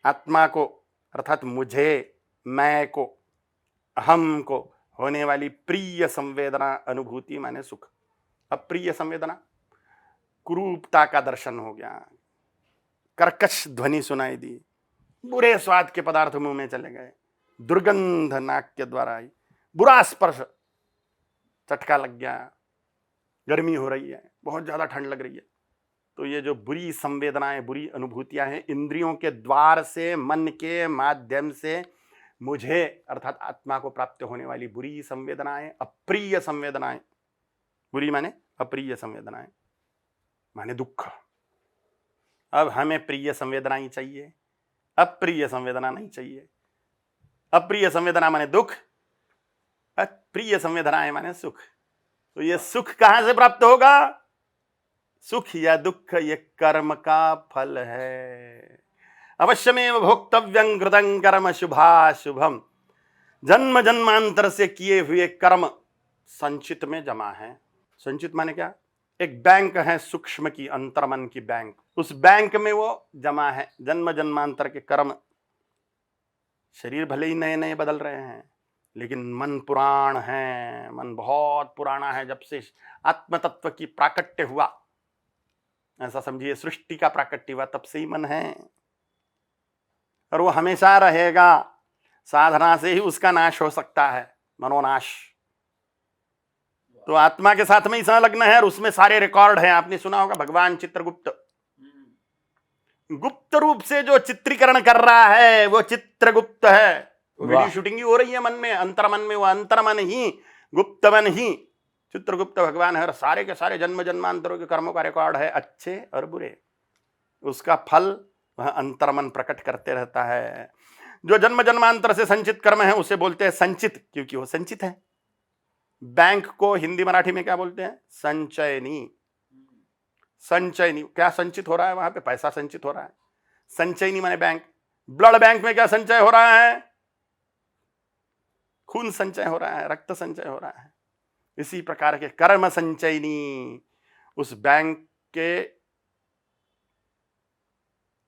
आत्मा को अर्थात मुझे, मैं को, अहम को होने वाली प्रिय संवेदना अनुभूति माने सुख। अप्रिय संवेदना, कुरूपता का दर्शन हो गया, कर्कश ध्वनि सुनाई दी, बुरे स्वाद के पदार्थ मुंह में चले गए, दुर्गंध नाक के द्वारा आई, बुरा स्पर्श, चटका लग गया, गर्मी हो रही है, बहुत ज्यादा ठंड लग रही है, तो ये जो बुरी संवेदनाएं, बुरी अनुभूतियां हैं, इंद्रियों के द्वार से, मन के माध्यम से मुझे अर्थात आत्मा को प्राप्त होने वाली बुरी संवेदनाएं, अप्रिय संवेदनाएं, बुरी माने अप्रिय संवेदनाएं माने दुख। अब हमें प्रिय संवेदना ही चाहिए, अप्रिय संवेदना नहीं चाहिए। अप्रिय संवेदना माने दुख, अप्रिय संवेदनाएं माने सुख। तो ये सुख कहां से प्राप्त होगा? सुख या दुख ये कर्म का फल है। अवश्यमेव भोक्तव्यं कृतं कर्म शुभाशुभम। जन्म जन्मांतर से किए हुए कर्म संचित में जमा है। संचित माने क्या? एक बैंक है सूक्ष्म की, अंतर्मन की बैंक, उस बैंक में वो जमा है जन्म जन्मांतर के कर्म। शरीर भले ही नए नए बदल रहे हैं, लेकिन मन पुराण है, मन बहुत पुराना है। जब से आत्म तत्व की प्राकट्य हुआ, ऐसा समझिए सृष्टि का प्राकट्य हुआ, तब से ही मन है और वो हमेशा रहेगा। साधना से ही उसका नाश हो सकता है, मनोनाश। तो आत्मा के साथ में ही संलग्न है और उसमें सारे रिकॉर्ड हैं। आपने सुना होगा भगवान चित्रगुप्त, गुप्त रूप से जो चित्रीकरण कर रहा है वो चित्रगुप्त है। वीडियो शूटिंग ही हो रही है मन में, अंतर्मन में। वो अंतर्मन ही, गुप्त मन ही चित्रगुप्त भगवान है और सारे के सारे जन्म जन्मांतरों के कर्मों का रिकॉर्ड है, अच्छे और बुरे। उसका फल वह अंतर्मन प्रकट करते रहता है। जो जन्म जन्मांतर से संचित कर्म है उसे बोलते हैं संचित, क्योंकि वो संचित है। बैंक को हिंदी मराठी में क्या बोलते हैं? संचयनी। संचयनी, क्या संचित हो रहा है वहां पे? पैसा संचित हो रहा है। संचयनी माने बैंक। ब्लड बैंक में क्या संचय हो रहा है? खून संचय हो रहा है, रक्त संचय हो रहा है। इसी प्रकार के कर्म संचयनी, उस बैंक के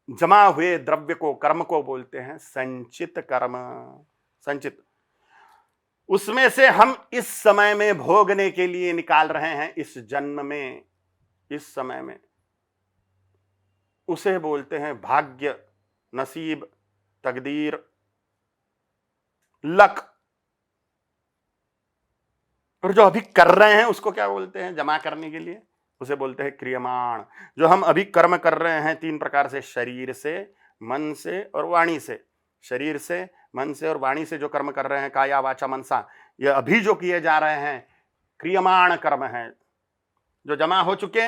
जमा हुए द्रव्य को, कर्म को बोलते हैं संचित कर्म। संचित। उसमें से हम इस समय में भोगने के लिए निकाल रहे हैं, इस जन्म में, इस समय में, उसे बोलते हैं भाग्य, नसीब, तकदीर, लक। और जो अभी कर रहे हैं उसको क्या बोलते हैं? जमा करने के लिए उसे बोलते हैं क्रियमाण। जो हम अभी कर्म कर रहे हैं 3 प्रकार से, शरीर से, मन से और वाणी से। शरीर से, मन से और वाणी से जो कर्म कर रहे हैं, काया वाचा मनसा, ये अभी जो किए जा रहे हैं क्रियमाण कर्म हैं, जो जमा हो चुके।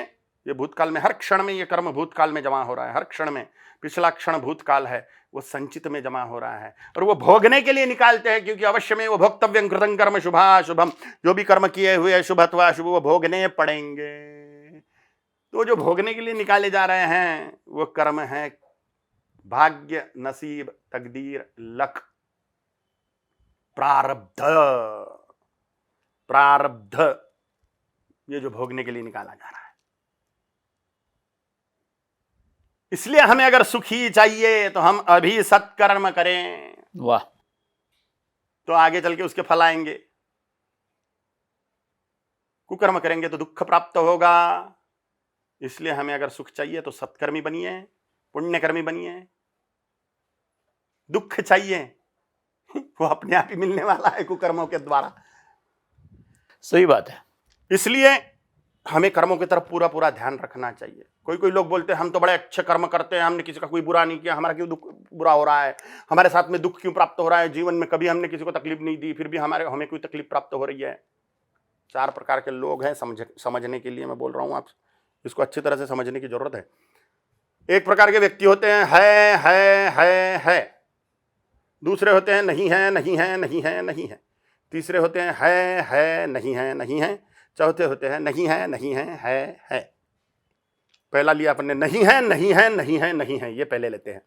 ये भूतकाल में, हर क्षण में ये कर्म भूतकाल में जमा हो रहा है, हर क्षण में। पिछला क्षण भूतकाल है, वो संचित में जमा हो रहा है, और वो भोगने के लिए निकालते हैं, क्योंकि अवश्य में वो भोक्तव्यं कृतं कर्म शुभाशुभम, जो भी कर्म किए हुए शुभ अथवा अशुभ वो भोगने पड़ेंगे। तो जो भोगने के लिए निकाले जा रहे हैं वो कर्म है भाग्य, नसीब, तकदीर, लक, प्रारब्ध। प्रारब्ध ये जो भोगने के लिए निकाला जा रहा है। इसलिए हमें अगर सुखी चाहिए तो हम अभी सत्कर्म करें, वाह, तो आगे चल के उसके फल आएंगे। कुकर्म करेंगे तो दुख प्राप्त होगा। इसलिए हमें अगर सुख चाहिए तो सत्कर्मी बनिए, पुण्यकर्मी बनिए। दुख चाहिए वो अपने आप ही मिलने वाला है कुकर्मों के द्वारा। सही बात है। इसलिए हमें कर्मों की तरफ पूरा पूरा ध्यान रखना चाहिए। कोई लोग बोलते हैं हम तो बड़े अच्छे कर्म करते हैं, हमने किसी का कोई बुरा नहीं किया, हमारा क्यों दुख बुरा हो रहा है, हमारे साथ में दुख क्यों प्राप्त हो रहा है, जीवन में कभी हमने किसी को तकलीफ नहीं दी, फिर भी हमें कोई तकलीफ प्राप्त हो रही है। 4 प्रकार के लोग हैं, समझने के लिए मैं बोल रहा हूँ, आप इसको अच्छी तरह से समझने की जरूरत है। एक प्रकार के व्यक्ति होते हैं है। दूसरे होते हैं नहीं है, नहीं है, नहीं है, नहीं है। तीसरे होते हैं है, नहीं है, नहीं है। चौथे होते हैं नहीं है, नहीं है। पहला लिया अपने नहीं है, नहीं है, नहीं है, नहीं है, ये पहले लेते हैं।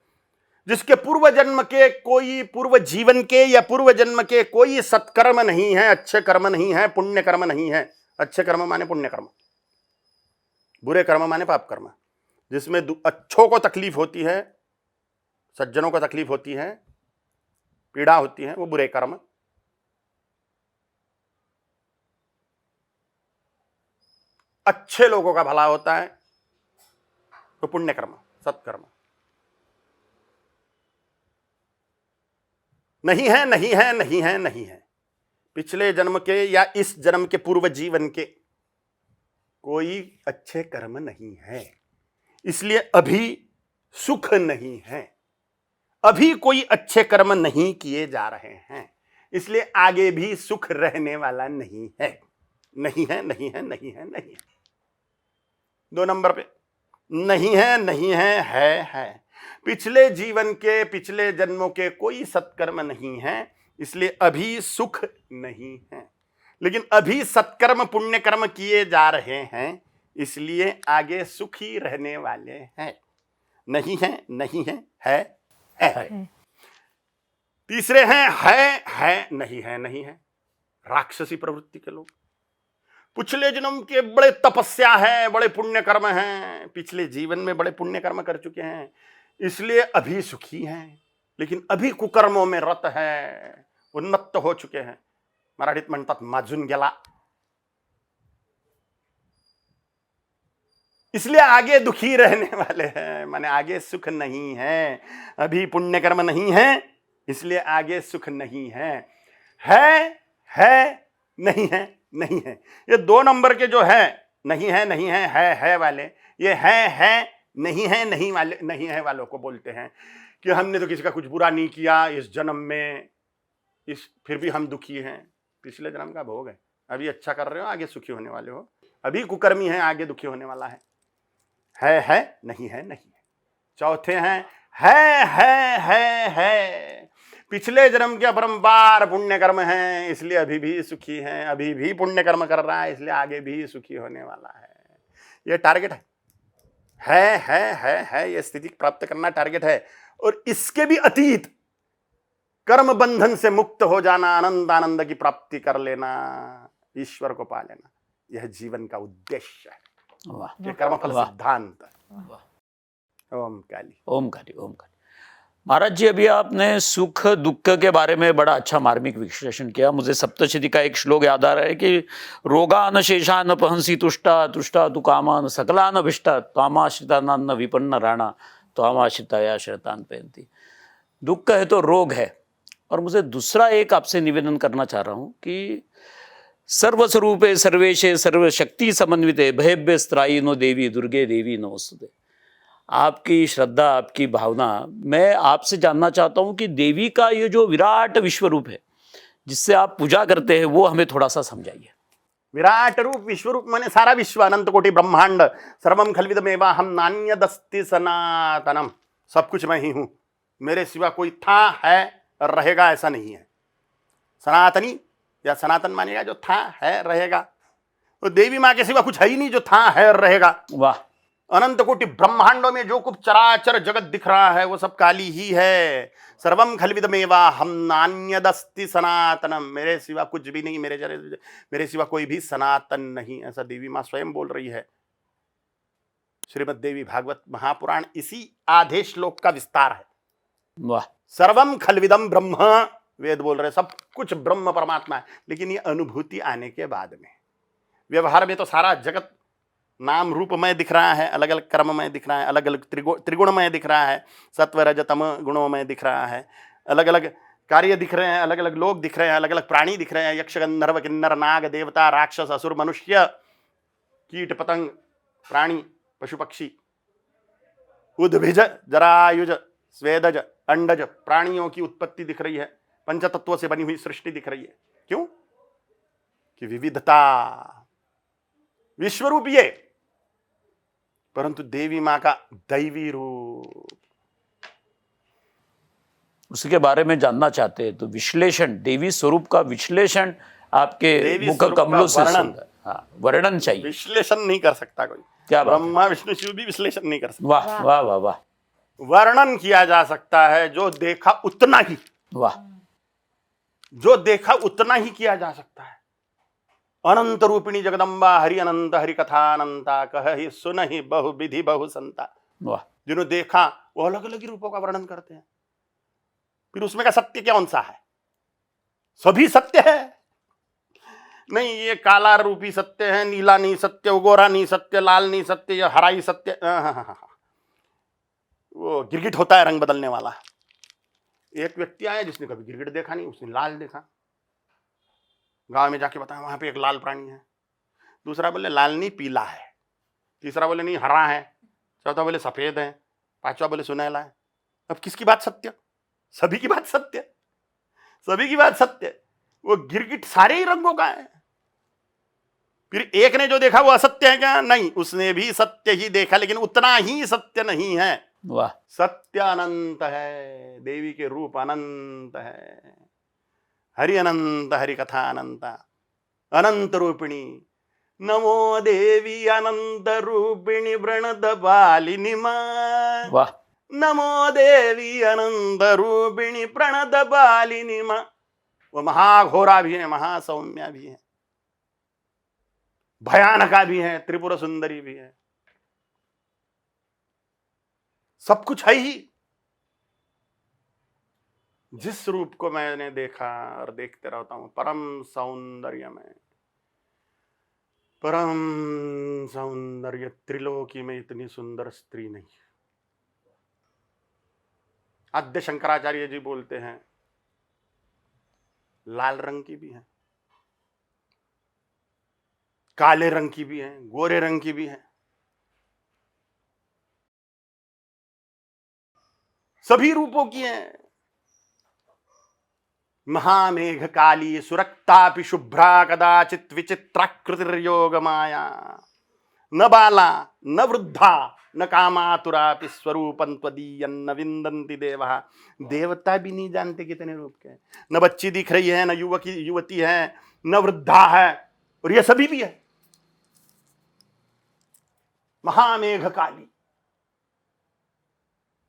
जिसके पूर्व जन्म के कोई, पूर्व जीवन के या पूर्व जन्म के कोई सत्कर्म नहीं है, अच्छे कर्म नहीं है, पुण्य कर्म नहीं है। अच्छे कर्म माने पुण्य कर्म, बुरे कर्म माने पाप कर्म। जिसमें अच्छों को तकलीफ होती है, सज्जनों को तकलीफ होती है, पीड़ा होती है, वो बुरे कर्म। अच्छे लोगों का भला होता है तो पुण्य कर्म, सत्कर्म। नहीं है, नहीं है, नहीं है, नहीं है। पिछले जन्म के या इस जन्म के पूर्व जीवन के कोई अच्छे कर्म नहीं है, इसलिए अभी सुख नहीं है। अभी कोई अच्छे कर्म नहीं किए जा रहे हैं, इसलिए आगे भी सुख रहने वाला नहीं है। नहीं है, नहीं है, नहीं है, नहीं है। 2 नंबर पे नहीं है, नहीं है। पिछले जीवन के, पिछले जन्मों के कोई सत्कर्म नहीं है, इसलिए अभी सुख नहीं है। लेकिन अभी सत्कर्म पुण्य कर्म किए जा रहे हैं, इसलिए आगे सुखी रहने वाले हैं। नहीं है, नहीं है। तीसरे हैं है, नहीं है, नहीं है। राक्षसी प्रवृत्ति के लोग, पिछले जन्म के बड़े तपस्या है, बड़े पुण्य कर्म हैं, पिछले जीवन में बड़े पुण्य कर्म कर चुके हैं, इसलिए अभी सुखी हैं। लेकिन अभी कुकर्मों में रत है, उन्मत्त हो चुके हैं। मराठीत म्हणतात माजून गेला, इसलिए आगे दुखी रहने वाले हैं। माने आगे सुख नहीं है, अभी पुण्य कर्म नहीं है, इसलिए आगे सुख नहीं है। नहीं है, नहीं है। ये 2 नंबर के जो है नहीं है, नहीं है वाले, ये है नहीं है, नहीं है वालों को बोलते हैं कि हमने तो किसी का कुछ बुरा नहीं किया इस जन्म में, फिर भी हम दुखी हैं। पिछले जन्म का भोग है, अभी अच्छा कर रहे हो, आगे सुखी होने वाले हो। अभी कुकर्मी है, आगे दुखी होने वाला है। नहीं है, नहीं है। चौथे हैं है। पिछले जन्म के अपरंपार पुण्य कर्म हैं, इसलिए अभी भी सुखी हैं, अभी भी पुण्य कर्म कर रहा है, इसलिए आगे भी सुखी होने वाला है। ये टारगेट है। ये स्थिति प्राप्त करना टारगेट है। और इसके भी अतीत कर्म बंधन से मुक्त हो जाना, आनंद की प्राप्ति कर लेना, ईश्वर को पा लेना, यह जीवन का उद्देश्य है। वाह, ये कर्मफल वाह, सिद्धांत। वाह। ओम काली। ओम काली, ओम काली। महाराज जी, अभी आपने सुख दुख के बारे में बड़ा अच्छा मार्मिक विश्लेषण किया। मुझे सप्तशती का एक श्लोक याद आ रहा है कि रोगान शेषान पहंसी तुष्टा तुष्टा तु कामान सकलान अभिष्टा त्वामाश्रितान विपन्न राणा त्वामाश्रिताया शरतान पहनती। दुख है तो रोग है। और मुझे दूसरा एक आपसे निवेदन करना चाह रहा हूँ कि सर्वस्वरूपे सर्वेशे सर्वशक्ति समन्विते भयभ्य स्त्रायिनो देवी दुर्गे देवी नमोस्तुते। आपकी श्रद्धा, आपकी भावना, मैं आपसे जानना चाहता हूं कि देवी का ये जो विराट विश्व रूप है जिससे आप पूजा करते हैं, वो हमें थोड़ा सा समझाइए। विराट रूप, विश्व रूप माने सारा विश्व, अनंत कोटि ब्रह्मांड, सर्वम खल्विदमेवा हम नान्यदस्ति सनातनम। सब कुछ मैं ही हूं, मेरे सिवा कोई था, है और रहेगा ऐसा नहीं है। सनातनी या सनातन मानेगा जो था, है, रहेगा। तो देवी माँ के सिवा कुछ है ही नहीं जो था, है और रहेगा। वाह। अनंत कोटि ब्रह्मांडों में जो कुछ चराचर जगत दिख रहा है वो सब काली ही है। सर्वम खल्विदमेवा हम नान्यदस्ति सनातनम। मेरे सिवा कुछ भी नहीं, मेरे सिवा कोई भी सनातन नहीं, ऐसा देवी माँ स्वयं बोल रही है। श्रीमद् देवी भागवत महापुराण इसी आधे श्लोक का विस्तार है। वाह। सर्वम खल्विदम ब्रह्म, वेद बोल रहे सब कुछ ब्रह्म परमात्मा है। लेकिन ये अनुभूति आने के बाद में, व्यवहार में तो सारा जगत नाम रूपमय दिख रहा है, अलग अलग कर्ममय दिख रहा है, अलग अलग त्रिगुणमय दिख रहा है, सत्व रज तम गुणोमय दिख रहा है, अलग अलग कार्य दिख रहे हैं, अलग अलग लोग दिख रहे हैं, अलग अलग प्राणी दिख रहे हैं, यक्ष गंधर्व किन्नर नाग देवता राक्षस असुर मनुष्य कीट पतंग प्राणी पशु पक्षी उद्भिज जरायुज स्वेदज अंडज प्राणियों की उत्पत्ति दिख रही है। पंचतत्वों से बनी हुई सृष्टि दिख रही है। क्यों? कि विविधता, विश्वरूप ये, परंतु देवी मां का दैवी रूप, उसके बारे में जानना चाहते हैं तो विश्लेषण, देवी स्वरूप का विश्लेषण आपके मुख कमलों से वर्णन चाहिए। विश्लेषण नहीं कर सकता कोई, क्या ब्रह्मा विष्णु शिव भी विश्लेषण नहीं कर सकता। वाह वाह वाह वाह। वर्णन किया जा सकता है, जो देखा उतना ही, वाह, जो देखा उतना ही किया जा सकता है। अनंत रूपिणी जगदम्बा हरि अनंत हरि कथा अनंता कहि सुनहि बहु विधि बहु संता। वाह। जिन्होंने देखा वो अलग अलग ही रूपों का वर्णन करते हैं। फिर उसमें का सत्य कौन सा है? सभी सत्य है नहीं, ये काला रूपी सत्य है, नीला नहीं सत्य, गोरा नहीं सत्य, लाल नहीं सत्य, ये हरा ही सत्य। वो गिरगिट होता है रंग बदलने वाला। एक व्यक्ति आया जिसने कभी गिरगिट देखा नहीं, उसने लाल देखा, गांव में जाके बताया वहां पे एक लाल प्राणी है। दूसरा बोले लाल नहीं पीला है, तीसरा बोले नहीं हरा है, चौथा बोले सफेद है, पांचवा बोले सुनहला है। अब किसकी बात सत्य? सभी की बात सत्य, सभी की बात सत्य। वो गिरगिट सारे ही रंगों का है। फिर एक ने जो देखा वो असत्य है क्या? नहीं, उसने भी सत्य ही देखा, लेकिन उतना ही सत्य नहीं है। वाह। सत्य अनंत है, देवी के रूप अनंत है, हरि अनंत हरि कथा अनंता, अनंत रूपिणी नमो देवी अनंत रूपिणी व्रणद बालिनी मां। वाह। नमो देवी अनंत रूपिणी प्रणद बालिनी मां। वो महाघोरा भी है, महासौम्या भी है, भयानका भी है, त्रिपुर सुंदरी भी है, सब कुछ है ही। जिस रूप को मैंने देखा और देखते रहता हूं, परम सौंदर्य में, परम सौंदर्य, त्रिलोकी में इतनी सुंदर स्त्री नहीं। आद्य शंकराचार्य जी बोलते हैं लाल रंग की भी है, काले रंग की भी है, गोरे रंग की भी है, सभी रूपों की है। महामेघ काली सुरक्तापि शुभ्रा कदाचित विचित्राकृतिर्योग माया। न बाला न वृद्धा न कामातुरापि स्वरूपं त्वदीयं न विन्दन्ति देवः। देवता भी नहीं जानते कितने रूप के। न बच्ची दिख रही है, न युवती है, न वृद्धा है, और ये सभी भी है। महामेघ काली,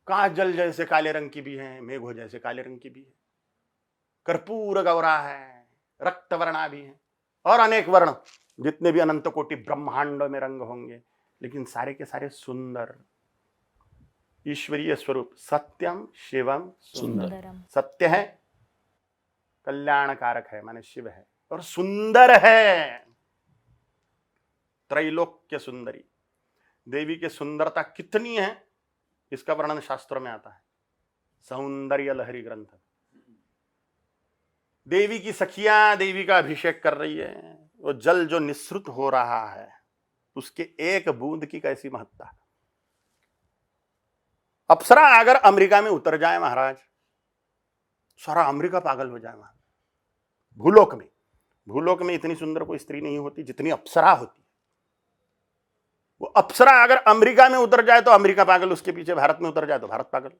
काजल जैसे काले रंग की भी है, मेघो जैसे काले रंग की भी है, कर्पूर गौरा है, रक्त वर्णा भी है, और अनेक वर्ण, जितने भी अनंत कोटि ब्रह्मांडों में रंग होंगे, लेकिन सारे के सारे सुंदर। ईश्वरीय स्वरूप सत्यम शिवम सुंदर। सुंदरम। सत्य है, कल्याणकारक है माने शिव है, और सुंदर है, त्रैलोक्य सुंदरी। देवी की सुंदरता कितनी है इसका वर्णन शास्त्रों में आता है, सौंदर्य लहरी ग्रंथ। देवी की सखियां देवी का अभिषेक कर रही है, वो जल जो निःसृत हो रहा है उसके एक बूंद की कैसी महत्ता। अप्सरा अगर अमेरिका में उतर जाए महाराज, सारा अमेरिका पागल हो जाए। वहां भूलोक में इतनी सुंदर कोई स्त्री नहीं होती जितनी अप्सरा होती। वो अप्सरा अगर अमेरिका में उतर जाए तो अमेरिका पागल, उसके पीछे भारत में उतर जाए तो भारत पागल।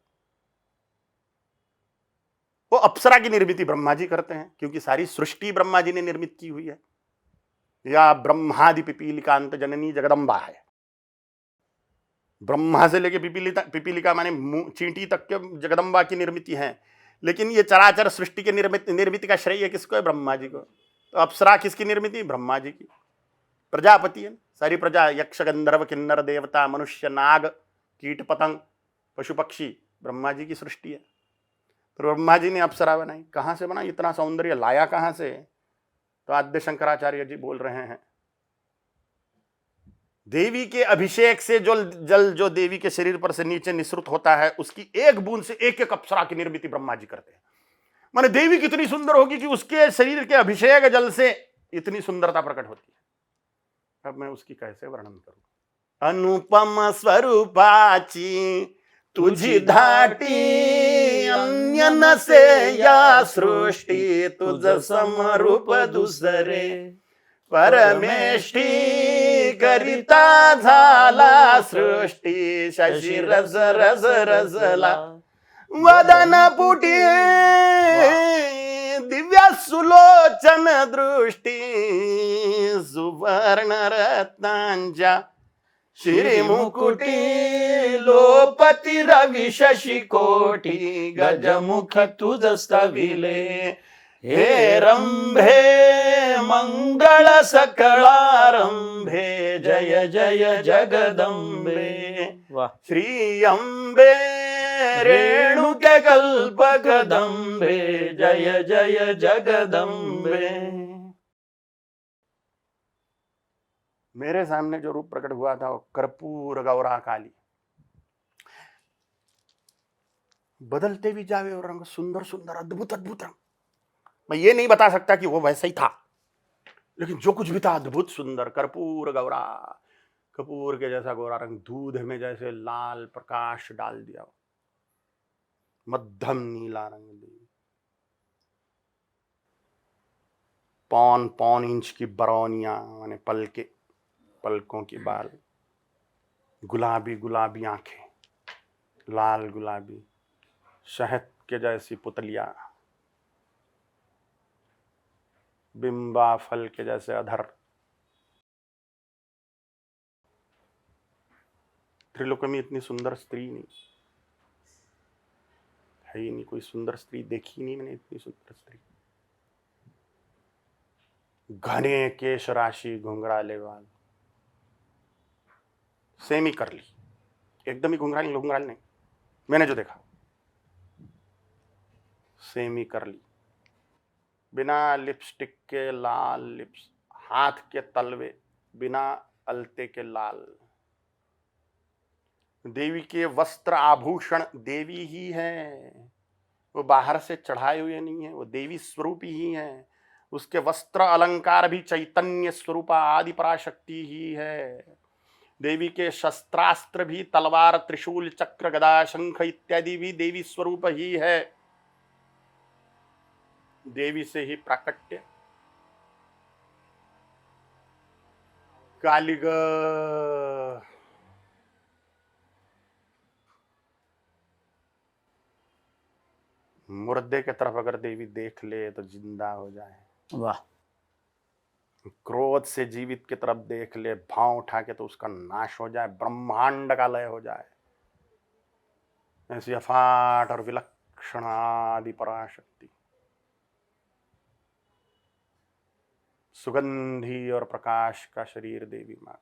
वो अप्सरा की निर्मित ब्रह्मा जी करते हैं, क्योंकि सारी सृष्टि ब्रह्मा जी ने निर्मित की हुई है। या ब्रह्मादि पिपीलिकांत जननी जगदम्बा है। ब्रह्मा से लेके पिपीलिका माने चींटी तक के जगदम्बा की निर्मित है। लेकिन ये चराचर सृष्टि के निर्मित का श्रेय किसको है? ब्रह्मा जी को। तो अप्सरा किसकी निर्मित? ब्रह्मा जी की। प्रजापति है, सारी प्रजा, यक्ष गंधर्व किन्नर देवता मनुष्य नाग कीट पतंग पशु पक्षी ब्रह्मा जी की सृष्टि है। तो ब्रह्मा जी ने अप्सरा बनाई। कहां से बनाई? इतना सौंदर्य लाया कहां से? तो आद्य शंकराचार्य जी बोल रहे हैं, देवी के अभिषेक से जो जल जो देवी के शरीर पर से नीचे निःसृत होता है, उसकी एक बूंद से एक एक अप्सरा की निर्मित ब्रह्मा जी करते हैं। माने देवी कितनी सुंदर होगी कि उसके शरीर के अभिषेक जल से इतनी सुंदरता प्रकट होती है। अब मैं उसकी कैसे वर्णन करूं? अनुपम स्वरूपाची तुझी धाटी, अन्य नसे या सृष्टी, तुझ समरूप दुसरे, परमेष्ठी करिता झाला सृष्टी, शशी रस रस रसला वदन पुटी, दिव्य सुलोचन दृष्टी, सुवर्ण रत्नांच्या श्री मुकुटी, लोपती रवि शशि कोटी, गजमुख तुझ स्तविले, हे रंभे मंगल सकळारंभे, जय जय जगदंबे, वाह। श्री अंबे रेणुके कल्पकदंबे, जय जय जगदंबे। मेरे सामने जो रूप प्रकट हुआ था वो कर्पूर गौरा काली। बदलते भी जावे और रंग, सुंदर सुंदर अद्भुत अद्भुत रंग। मैं ये नहीं बता सकता कि वो वैसा ही था, लेकिन जो कुछ भी था अद्भुत सुंदर। कर्पूर गौरा, कपूर के जैसा गोरा रंग, दूध में जैसे लाल प्रकाश डाल दिया, मध्यम नीला रंग देवी। पौन पौन इंच की बरौनियां माने पलकों की बाल, गुलाबी गुलाबी आंखें, लाल गुलाबी, शहद के जैसी पुतलियां, बिंबा फल के जैसे अधर। त्रिलोक में इतनी सुंदर स्त्री नहीं है ही नहीं, कोई सुंदर स्त्री देखी नहीं मैंने इतनी सुंदर स्त्री। घने केश राशि, घुंघराले बाल, सेमी कर ली, एकदम ही घुंघराल नहीं, मैंने जो देखा सेमी कर ली, बिना लिपस्टिक के लाल लिप्स, हाथ के तलवे बिना अलते के लाल। देवी के वस्त्र आभूषण देवी ही है, वो बाहर से चढ़ाए हुए नहीं है, वो देवी स्वरूप ही है। उसके वस्त्र अलंकार भी चैतन्य स्वरूपा आदि पराशक्ति ही है। देवी के शस्त्रास्त्र भी तलवार त्रिशूल चक्र गदा शंख इत्यादि भी देवी स्वरूप ही है। देवी से ही प्राकट्य। कालिग मुर्दे के तरफ अगर देवी देख ले तो जिंदा हो जाए। वाह। क्रोध से जीवित की तरफ देख ले, भाव उठा के तो उसका नाश हो जाए, ब्रह्मांड का लय हो जाए। ऐसी अफाट और विलक्षण आदि पराशक्ति, सुगंधी और प्रकाश का शरीर देवी माँ का।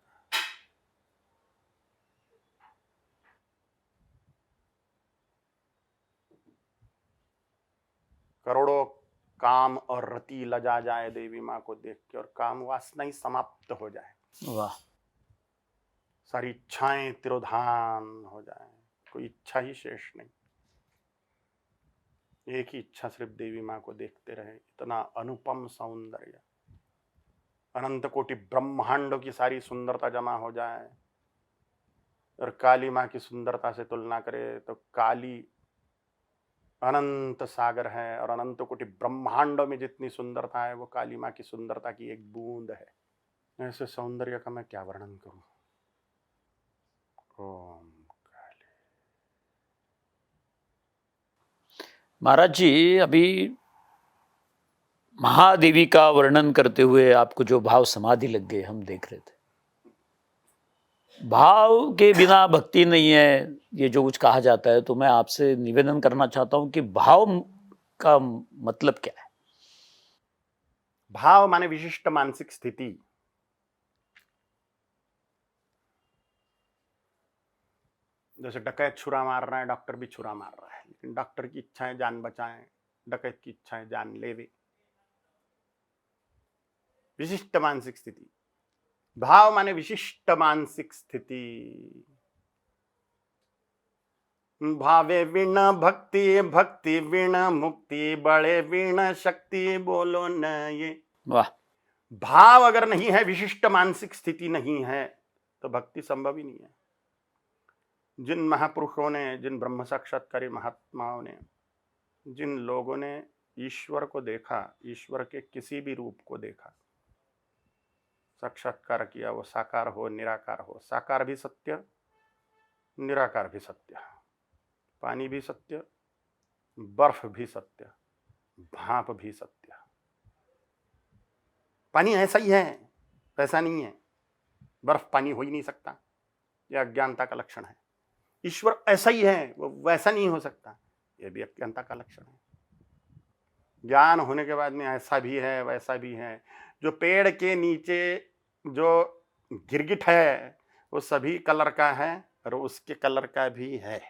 करोड़ों काम और रति लजा जाए देवी माँ को देख के, और काम वासना ही समाप्त हो जाए, वाह। सारी इच्छाएं तिरोधान हो जाए, कोई इच्छा ही शेष नहीं, एक ही इच्छा सिर्फ देवी माँ को देखते रहे। इतना अनुपम सौंदर्य, अनंत कोटि ब्रह्मांडों की सारी सुंदरता जमा हो जाए, और काली माँ की सुंदरता से तुलना करे तो काली अनंत सागर है, और अनंत कोटि ब्रह्मांडों में जितनी सुंदरता है वो काली माँ की सुंदरता की एक बूंद है। ऐसे सौंदर्य का मैं क्या वर्णन करूं। ओम काली। महाराज जी, अभी महादेवी का वर्णन करते हुए आपको जो भाव समाधि लग गए हम देख रहे थे। भाव के बिना भक्ति नहीं है, ये जो कुछ कहा जाता है, तो मैं आपसे निवेदन करना चाहता हूं कि भाव का मतलब क्या है? भाव माने विशिष्ट मानसिक स्थिति। जैसे डकैत छुरा मार रहा है, डॉक्टर भी छुरा मार रहा है, लेकिन डॉक्टर की इच्छा है जान बचाए, डकैत की इच्छा है जान लेवे। विशिष्ट मानसिक स्थिति। भाव माने विशिष्ट मानसिक स्थिति। भावे वीण भक्ति, भक्ति वीण मुक्ति, बड़े वीण शक्ति, बोलो न ये। वाह। भाव अगर नहीं है, विशिष्ट मानसिक स्थिति नहीं है, तो भक्ति संभव ही नहीं है। जिन महापुरुषों ने, जिन ब्रह्म साक्षात्कारी महात्माओं ने, जिन लोगों ने ईश्वर को देखा, ईश्वर के किसी भी रूप को देखा, साक्षात्कार किया, वो साकार हो निराकार हो, साकार भी सत्य निराकार भी सत्य, पानी भी सत्य, बर्फ भी सत्य, भाप भी सत्य। पानी ऐसा ही है, वैसा नहीं है। बर्फ पानी हो ही नहीं सकता, यह अज्ञानता का लक्षण है। ईश्वर ऐसा ही है, वो वैसा नहीं हो सकता, यह भी अज्ञानता का लक्षण है। ज्ञान होने के बाद में ऐसा भी है वैसा भी है। जो पेड़ के नीचे जो गिरगिट है वो सभी कलर का है, और उसके कलर का भी है।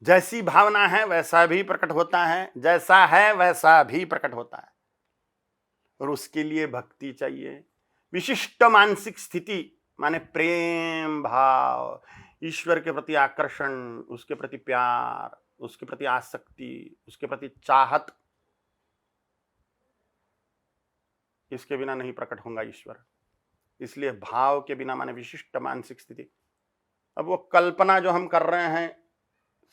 जैसी भावना है वैसा भी प्रकट होता है, जैसा है वैसा भी प्रकट होता है, और उसके लिए भक्ति चाहिए। विशिष्ट मानसिक स्थिति माने प्रेम भाव, ईश्वर के प्रति आकर्षण, उसके प्रति प्यार, उसके प्रति आसक्ति, उसके प्रति चाहत। इसके बिना नहीं प्रकट होगा ईश्वर। इसलिए भाव के बिना माने विशिष्ट मानसिक स्थिति। अब वो कल्पना जो हम कर रहे हैं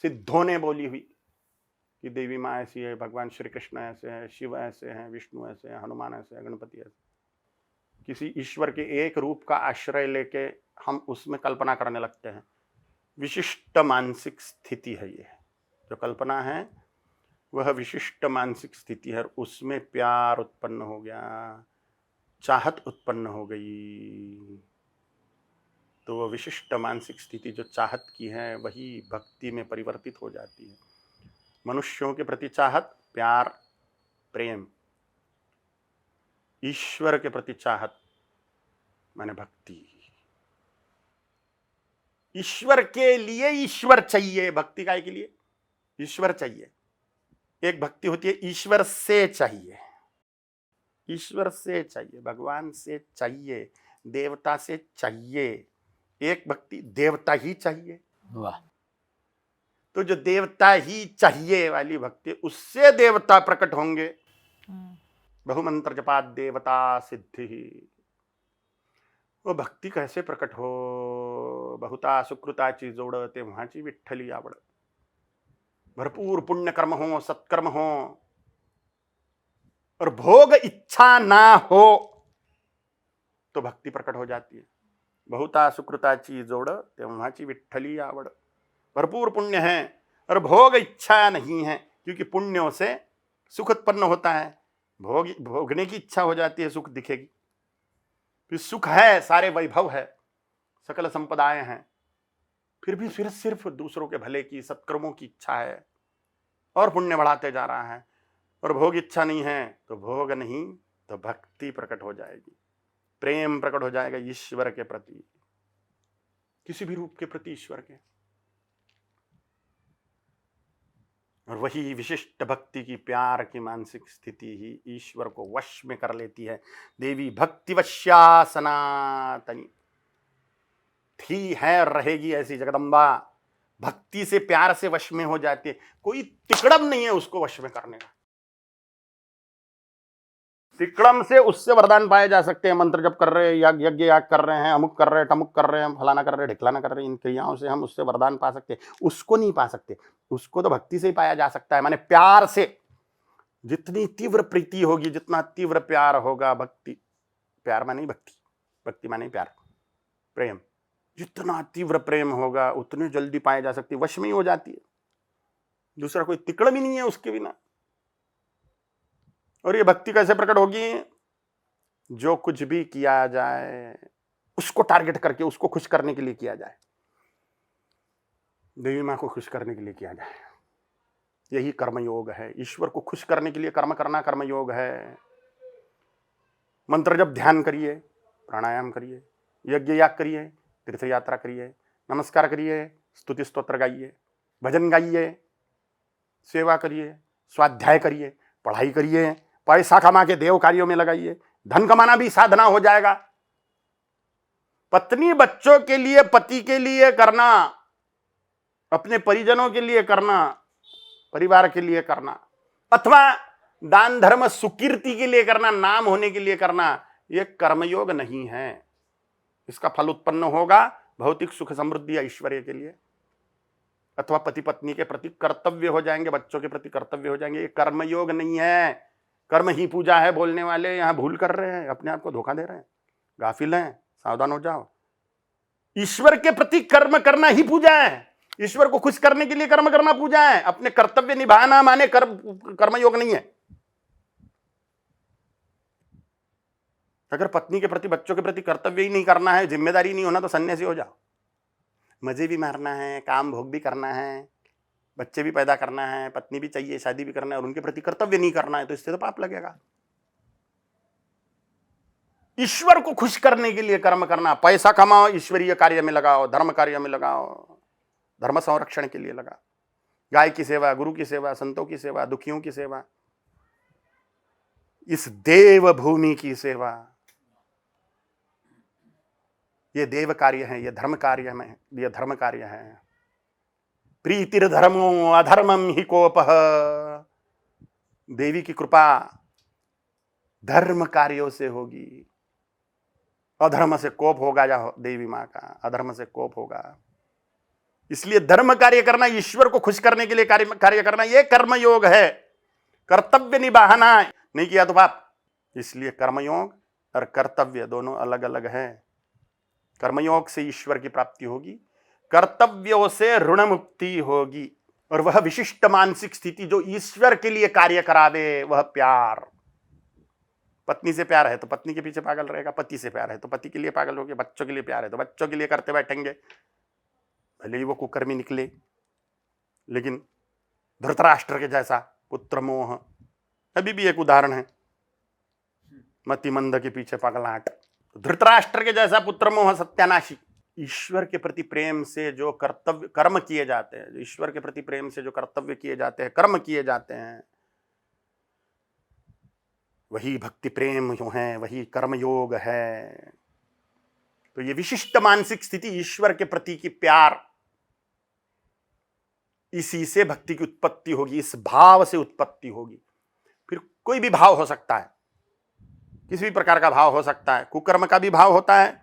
सिद्धों ने बोली हुई कि देवी माँ ऐसी है, भगवान श्री कृष्ण ऐसे हैं, शिव ऐसे हैं, विष्णु ऐसे हैं, हनुमान ऐसे हैं, गणपति ऐसे, किसी ईश्वर के एक रूप का आश्रय लेके हम उसमें कल्पना करने लगते हैं। विशिष्ट मानसिक स्थिति है ये जो कल्पना है, वह विशिष्ट मानसिक स्थिति है। उसमें प्यार उत्पन्न हो गया, चाहत उत्पन्न हो गई, तो वह विशिष्ट मानसिक स्थिति जो चाहत की है वही भक्ति में परिवर्तित हो जाती है। मनुष्यों के प्रति चाहत, प्यार, प्रेम, ईश्वर के प्रति चाहत माने भक्ति। ईश्वर के लिए ईश्वर चाहिए, भक्ति काय के लिए? ईश्वर चाहिए। एक भक्ति होती है ईश्वर से चाहिए, ईश्वर से चाहिए, भगवान से चाहिए, देवता से चाहिए। एक भक्ति देवता ही चाहिए। वाह। तो जो देवता ही चाहिए वाली भक्ति, उससे देवता प्रकट होंगे। बहुमंत्र जपात देवता सिद्धि। वो भक्ति कैसे प्रकट हो? बहुता सुकृताची जोड तेव्हाची विठ्ठली आवड। भरपूर पुण्य कर्म हो, सत्कर्म हो, और भोग इच्छा ना हो तो भक्ति प्रकट हो जाती है। बहुता सुकृताची जोड तेव्हाची विठ्ठली आवड। भरपूर पुण्य है और भोग इच्छा नहीं है, क्योंकि पुण्यों से सुख उत्पन्न होता है। भोगने की इच्छा हो जाती है, सुख दिखेगी। फिर सुख है, सारे वैभव है, सकल संपदाएं हैं, फिर सिर्फ दूसरों के भले की, सत्कर्मों की इच्छा है, और पुण्य बढ़ाते जा रहा है, और भोग इच्छा नहीं है, तो भोग नहीं तो भक्ति प्रकट हो जाएगी, प्रेम प्रकट हो जाएगा ईश्वर के प्रति, किसी भी रूप के प्रति ईश्वर के। और वही विशिष्ट भक्ति की, प्यार की मानसिक स्थिति ही ईश्वर को वश में कर लेती है। देवी भक्ति वश्या सनातनी थी, है, रहेगी ऐसी जगदम्बा। भक्ति से, प्यार से वश में हो जाती है। कोई तिकड़म नहीं है उसको वश में करने का। तिकड़म से उससे वरदान पाए जा सकते हैं। मंत्र जप कर रहे हैं, यज्ञ याग कर रहे हैं, अमुक कर रहे हैं, टमुक कर रहे हैं, फलाना कर रहे हैं, ढिकलाना कर रहे हैं, इन क्रियाओं से हम उससे वरदान पा सकते हैं। उसको नहीं पा सकते। उसको तो भक्ति से ही पाया जा सकता है, माने प्यार से। जितनी तीव्र प्रीति होगी, जितना तीव्र प्यार होगा, भक्ति, प्यार माने भक्ति, भक्ति माने प्यार, प्रेम, जितना तीव्र प्रेम होगा उतने जल्दी पाए जा सकती है, वश में ही हो जाती है। दूसरा कोई तिकड़म ही नहीं है उसके बिना। और ये भक्ति कैसे प्रकट होगी? जो कुछ भी किया जाए उसको टारगेट करके, उसको खुश करने के लिए किया जाए। देवी माँ को खुश करने के लिए किया जाए, यही कर्मयोग है। ईश्वर को खुश करने के लिए कर्म करना कर्मयोग है। मंत्र जब ध्यान करिए, प्राणायाम करिए, यज्ञ याग करिए, तीर्थ यात्रा करिए, नमस्कार करिए, स्तुति स्तोत्र गाइए, भजन गाइए, सेवा करिए, स्वाध्याय करिए, पढ़ाई करिए, पैसा कमा के देव कार्यों में लगाइए। धन कमाना भी साधना हो जाएगा। पत्नी बच्चों के लिए, पति के लिए करना, अपने परिजनों के लिए करना, परिवार के लिए करना, अथवा दान धर्म सुकीर्ति के लिए करना, नाम होने के लिए करना, यह कर्मयोग नहीं है। इसका फल उत्पन्न होगा भौतिक सुख, समृद्धि, ऐश्वर्य के लिए, अथवा पति पत्नी के प्रति कर्तव्य हो जाएंगे, बच्चों के प्रति कर्तव्य हो जाएंगे। ये कर्मयोग नहीं है। कर्म ही पूजा है बोलने वाले यहां भूल कर रहे हैं, अपने आप को धोखा दे रहे हैं, गाफिल हैं, सावधान हो जाओ। ईश्वर के प्रति कर्म करना ही पूजा है। ईश्वर को खुश करने के लिए कर्म करना पूजा है। अपने कर्तव्य निभाना माने कर्मयोग नहीं है। अगर पत्नी के प्रति, बच्चों के प्रति कर्तव्य ही नहीं करना है, जिम्मेदारी नहीं होना, तो सन्यासी हो जाओ। मजे भी मारना है, काम भोग भी करना है, बच्चे भी पैदा करना है, पत्नी भी चाहिए, शादी भी करना है, और उनके प्रति कर्तव्य नहीं करना है, तो इससे तो पाप लगेगा। ईश्वर को खुश करने के लिए कर्म करना, पैसा कमाओ, ईश्वरीय कार्य में लगाओ, धर्म कार्य में लगाओ, धर्म संरक्षण के लिए लगा, गाय की सेवा, गुरु की सेवा, संतों की सेवा, दुखियों की सेवा, इस देव भूमि की सेवा, ये देव कार्य है, ये धर्म कार्य में, ये धर्म कार्य है। प्रीतिर धर्मो अधर्मम ही कोपः। देवी की कृपा धर्म कार्यों से होगी, अधर्म से कोप होगा। या देवी माँ का अधर्म से कोप होगा। इसलिए धर्म कार्य करना, ईश्वर को खुश करने के लिए कार्य करना, यह कर्मयोग है। कर्तव्य निभाना नहीं किया तो पाप। इसलिए कर्मयोग और कर्तव्य दोनों अलग अलग है। कर्मयोग से ईश्वर की प्राप्ति होगी, कर्तव्यों से ऋण मुक्ति होगी। और वह विशिष्ट मानसिक स्थिति जो ईश्वर के लिए कार्य करावे, वह प्यार। पत्नी से प्यार है तो पत्नी के पीछे पागल रहेगा, पति से प्यार है तो पति के लिए पागल होगे, बच्चों के लिए प्यार है तो बच्चों के लिए करते बैठेंगे, भले ही वो कुकर्मी निकले। लेकिन धृतराष्ट्र के जैसा पुत्र मोह अभी भी एक उदाहरण है, मतिमंद के पीछे पागलाहट। धृतराष्ट्र के जैसा पुत्र मोह सत्यानाशी। ईश्वर के प्रति प्रेम से जो कर्तव्य कर्म किए जाते हैं, ईश्वर के प्रति प्रेम से जो कर्तव्य किए जाते हैं, कर्म किए जाते हैं, वही भक्ति प्रेम है, वही कर्मयोग है। तो ये विशिष्ट मानसिक स्थिति ईश्वर के प्रति की प्यार, इसी से भक्ति की उत्पत्ति होगी, इस भाव से उत्पत्ति होगी। फिर कोई भी भाव हो सकता है, किसी भी प्रकार का भाव हो सकता है। कुकर्म का भी भाव होता है,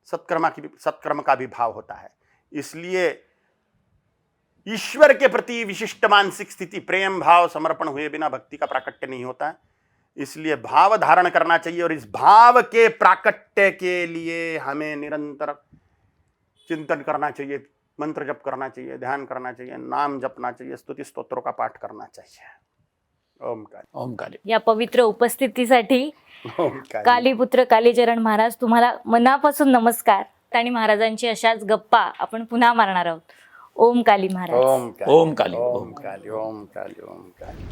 सत्कर्म का भी भाव होता है। इसलिए ईश्वर के प्रति विशिष्ट मानसिक स्थिति, प्रेम भाव, समर्पण हुए बिना भक्ति का प्राकट्य नहीं होता है। इसलिए भाव धारण करना चाहिए, और इस भाव के प्राकट्य के लिए हमें निरंतर चिंतन करना चाहिए, मंत्र जप करना चाहिए, ध्यान करना चाहिए, नाम जपना चाहिए, स्तुति स्तोत्रों का पाठ करना चाहिए। ओमकार। या पवित्र उपस्थितीसाठी कालीपुत्र कालीचरण महाराज, तुम्हाला मनापासून नमस्कार। आणि महाराजांची अशाच गप्पा आपण पुन्हा मारणार आहोत। ओम काली महाराज। ओम काली। ओम काली, ओम काली, ओम काली।